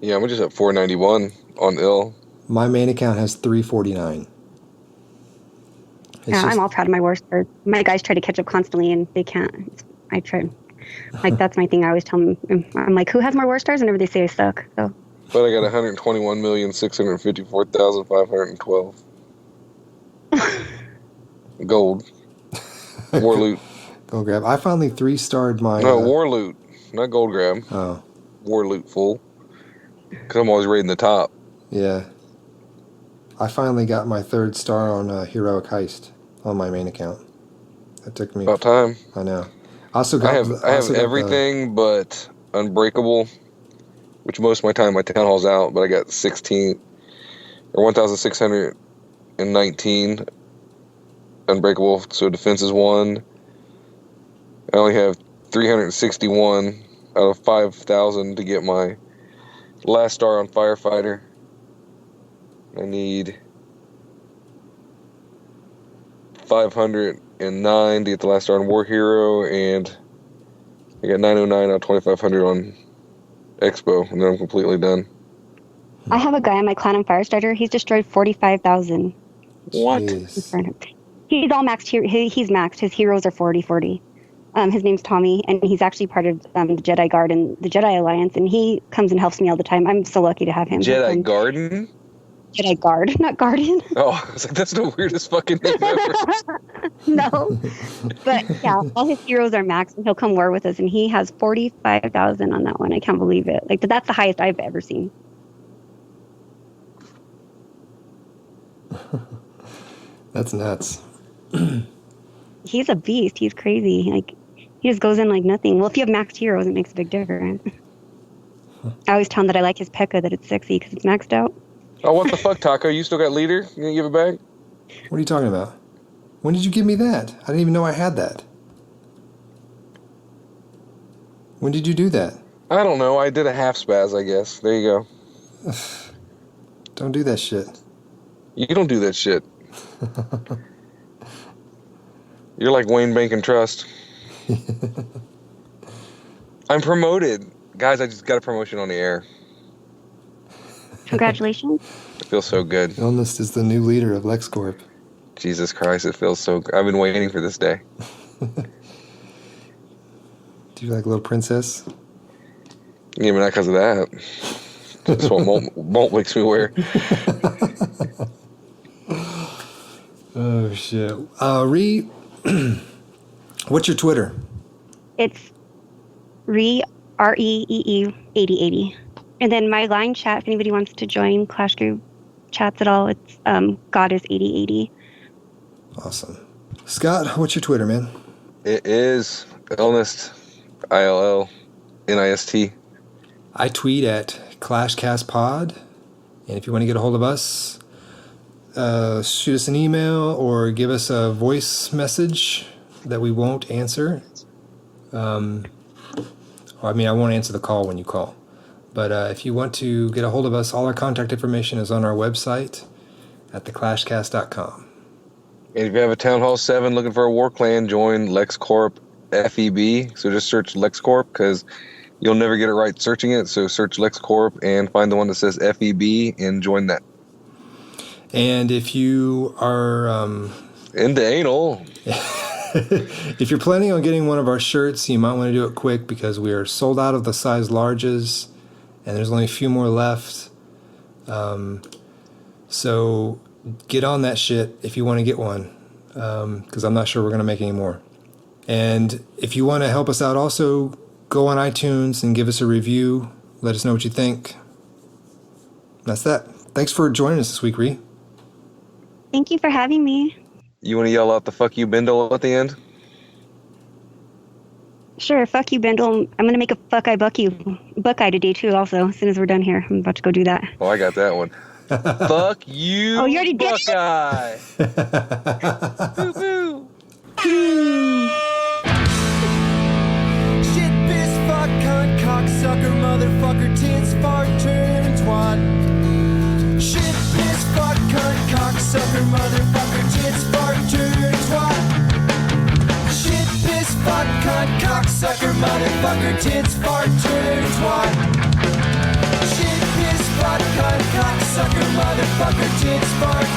Yeah, I'm just at 491 on ill. My main account has 349. I'm all proud of my war stars. My guys try to catch up constantly, and they can't. I try. Like, that's my thing. I always tell them, I'm like, who has more war stars? Whenever they say I suck. So. But I got 121,654,512. Gold. War loot. Gold grab. I finally 3-starred my... No, war loot. Not gold grab. Oh. War loot full. Because I'm always raiding the top. Yeah. I finally got my 3rd star on Heroic Heist on my main account. That took me... About time. I know. I have everything but Unbreakable, which most of my time my Town Hall's out, but I got 1,619 Unbreakable, so defense is 1. I only have 361 out of 5,000 to get my last star on Firefighter. I need 509 to get the last star on War Hero, and I got 909 out of 2,500 on Expo, and then I'm completely done. I have a guy on my clan on Firestarter. He's destroyed 45,000. What? Jeez. He's all maxed here. He's maxed. His heroes are 40. His name's Tommy, and he's actually part of the Jedi Guard and the Jedi Alliance, and he comes and helps me all the time. I'm so lucky to have him. Jedi Garden? Jedi Guard, not Guardian. Oh, I was like, that's the weirdest fucking name ever. No. But yeah, all his heroes are maxed, and he'll come war with us, and he has 45,000 on that one. I can't believe it. Like, that's the highest I've ever seen. That's nuts. He's a beast. He's crazy. Like, he just goes in like nothing. Well, if you have maxed heroes, it makes a big difference. I always tell him that I like his P.E.K.K.A, that it's sexy because it's maxed out. Oh, what the fuck, Taco? You still got leader? You gonna give it back? What are you talking about? When did you give me that? I didn't even know I had that. When did you do that? I don't know. I did a half spaz, I guess. There you go. Don't do that shit. You don't do that shit. You're like Wayne Bank and Trust. I'm promoted. Guys, I just got a promotion on the air. Congratulations. It feels so good. Illness is the new leader of LexCorp. Jesus Christ, it feels so good. I've been waiting for this day. Do you like a little princess? Yeah, but not because of that. That's what Molt makes me wear. Oh, shit. Ree, what's your Twitter? It's Reee 8080. And then my line chat, if anybody wants to join Clash Group chats at all, it's Goddess 8080. Awesome. Scott, what's your Twitter, man? It is Illnist, ILLNIST. I tweet at ClashCastPod. And if you want to get a hold of us, shoot us an email or give us a voice message that we won't answer. I won't answer the call when you call. But if you want to get a hold of us, all our contact information is on our website at theclashcast.com. And if you have a Town Hall 7 looking for a war clan, join LexCorp FEB. So just search LexCorp because you'll never get it right searching it. So search LexCorp and find the one that says FEB and join that. And if you are into anal, if you're planning on getting one of our shirts, you might want to do it quick because we are sold out of the size larges and there's only a few more left. So get on that shit if you want to get one, because I'm not sure we're going to make any more. And if you want to help us out, also go on iTunes and give us a review. Let us know what you think. That's that. Thanks for joining us this week, Ree. Thank you for having me. You want to yell out the fuck you bindle at the end? Sure, fuck you, Bendel. I'm going to make a fuck I buck you Buckeye today, too, also, as soon as we're done here. I'm about to go do that. Oh, I got that one. Fuck you, oh, you already did Buckeye. Boo boo. Shit, piss, fuck, cunt, cocksucker, motherfucker, tits, fart, turn, twat. Shit, piss, fuck, cunt, cocksucker, motherfucker, tits, fart, turn, twat. Shit, piss, fuck, cunt, cocksucker, motherfucker, tits, fart, turn, twat. Shit, piss, fuck, cunt, cocksucker, motherfucker, tits, fart,